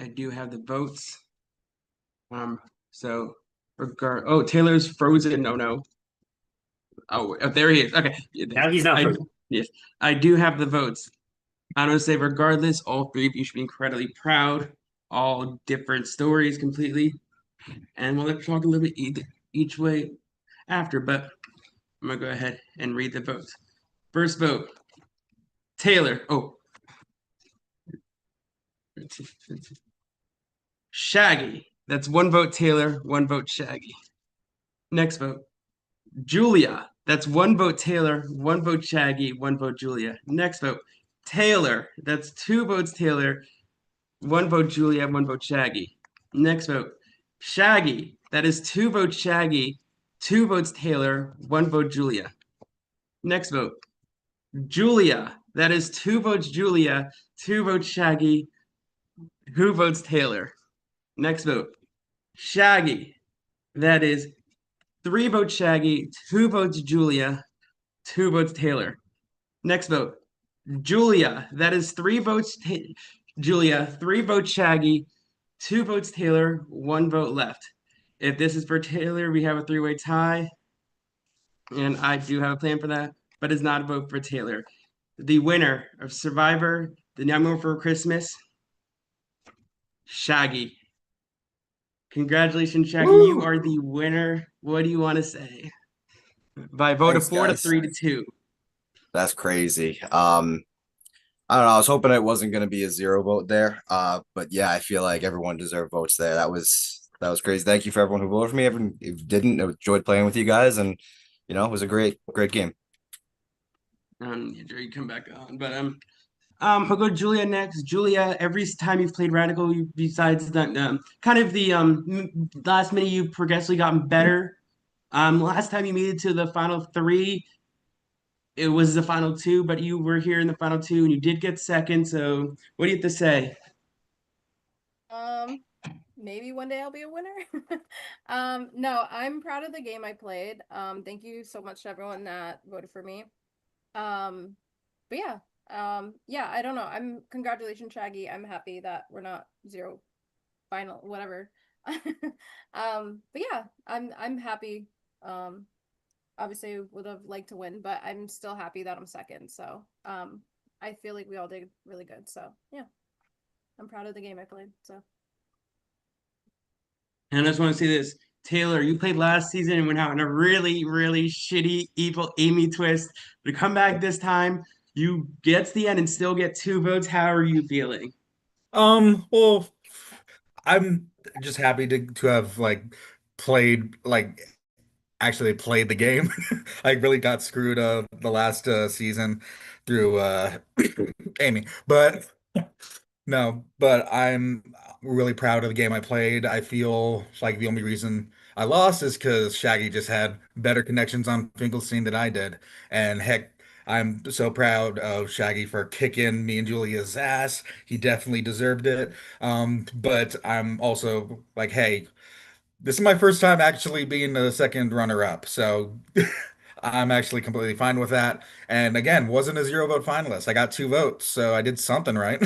I do have the votes. So Taylor's frozen. No. Oh, there he is. Okay. Now he's not frozen. Yes, I do have the votes. I'm gonna say, regardless, all three of you should be incredibly proud. All different stories completely, and we'll talk a little bit each way after. But I'm gonna go ahead and read the votes. First vote, Taylor. Oh, Shaggy. That's one vote Taylor, one vote Shaggy. Next vote, Julia. That's one vote Taylor, one vote Shaggy, one vote Julia. Next vote, Taylor. That's two votes Taylor, one vote Julia, one vote Shaggy. Next vote, Shaggy. That is two votes Shaggy, two votes Taylor, one vote Julia. Next vote, Julia. That is two votes Julia, two votes Shaggy, two votes Taylor. Next vote, Shaggy. That is three votes Shaggy, two votes Julia, two votes Taylor. Next vote, Julia. That is three votes Julia, three votes Shaggy, two votes Taylor, one vote left. If this is for Taylor, we have a three-way tie. And I do have a plan for that, but it's not a vote for Taylor. The winner of Survivor, The Nightmare Before Christmas, Shaggy. Congratulations, Shaggy. Woo! You are the winner. What do you want to say? By a vote of 4 to 3 to 2. That's crazy. I don't know. I was hoping it wasn't going to be a 0 vote there. But yeah, I feel like everyone deserved votes there. That was crazy. Thank you for everyone who voted for me. Everyone who didn't, I enjoyed playing with you guys, and it was a great game. You come back on, but I'll go to Julia next. Julia, every time you've played Radical, besides that, kind of the last minute, you've progressively gotten better. Last time you made it to the final 3, it was the final 2, but you were here in the final 2 and you did get second. So what do you have to say? Maybe one day I'll be a winner. No, I'm proud of the game I played. Thank you so much to everyone that voted for me. But yeah, I don't know. Congratulations, Shaggy. I'm happy that we're not 0 final, whatever. But yeah, I'm happy. Obviously would have liked to win, but I'm still happy that I'm second. So, I feel like we all did really good. So yeah, I'm proud of the game I played. So. And I just want to say this, Taylor, you played last season and went out in a really, really shitty, evil Amy twist. But to come back this time, you get to the end and still get 2 votes. How are you feeling? Well, I'm just happy to have actually played the game. I really got screwed the last season through Amy, but no, but I'm really proud of the game I played. I feel like the only reason I lost is because Shaggy just had better connections on Finkelstein than I did. And heck, I'm so proud of Shaggy for kicking me and Julia's ass. He definitely deserved it. But I'm also like, hey, this is my first time actually being the second runner-up. So I'm actually completely fine with that. And again, wasn't a 0 vote finalist. I got 2 votes, so I did something right.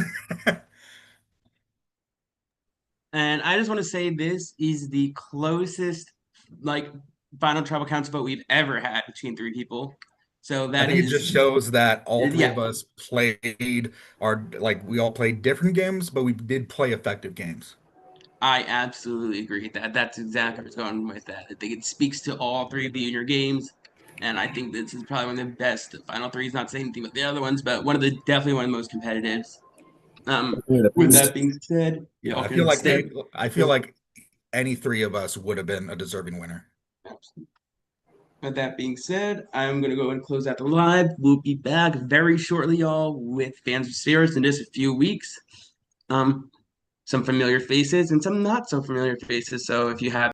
And I just want to say this is the closest final tribal council vote we've ever had between 3 people. So that it just shows that all 3 of us played we all played different games, but we did play effective games. I absolutely agree with that. That's exactly what's going with that. I think it speaks to all 3 of you in your games. And I think this is probably one of the best final 3s, not saying anything about the other ones, but definitely one of the most competitive. With that being said, yeah, I feel like any 3 of us would have been a deserving winner. With that being said, I'm gonna go and close out the live. We'll be back very shortly, y'all, with Fans of Spirits in just a few weeks. Some familiar faces and some not so familiar faces. So if you have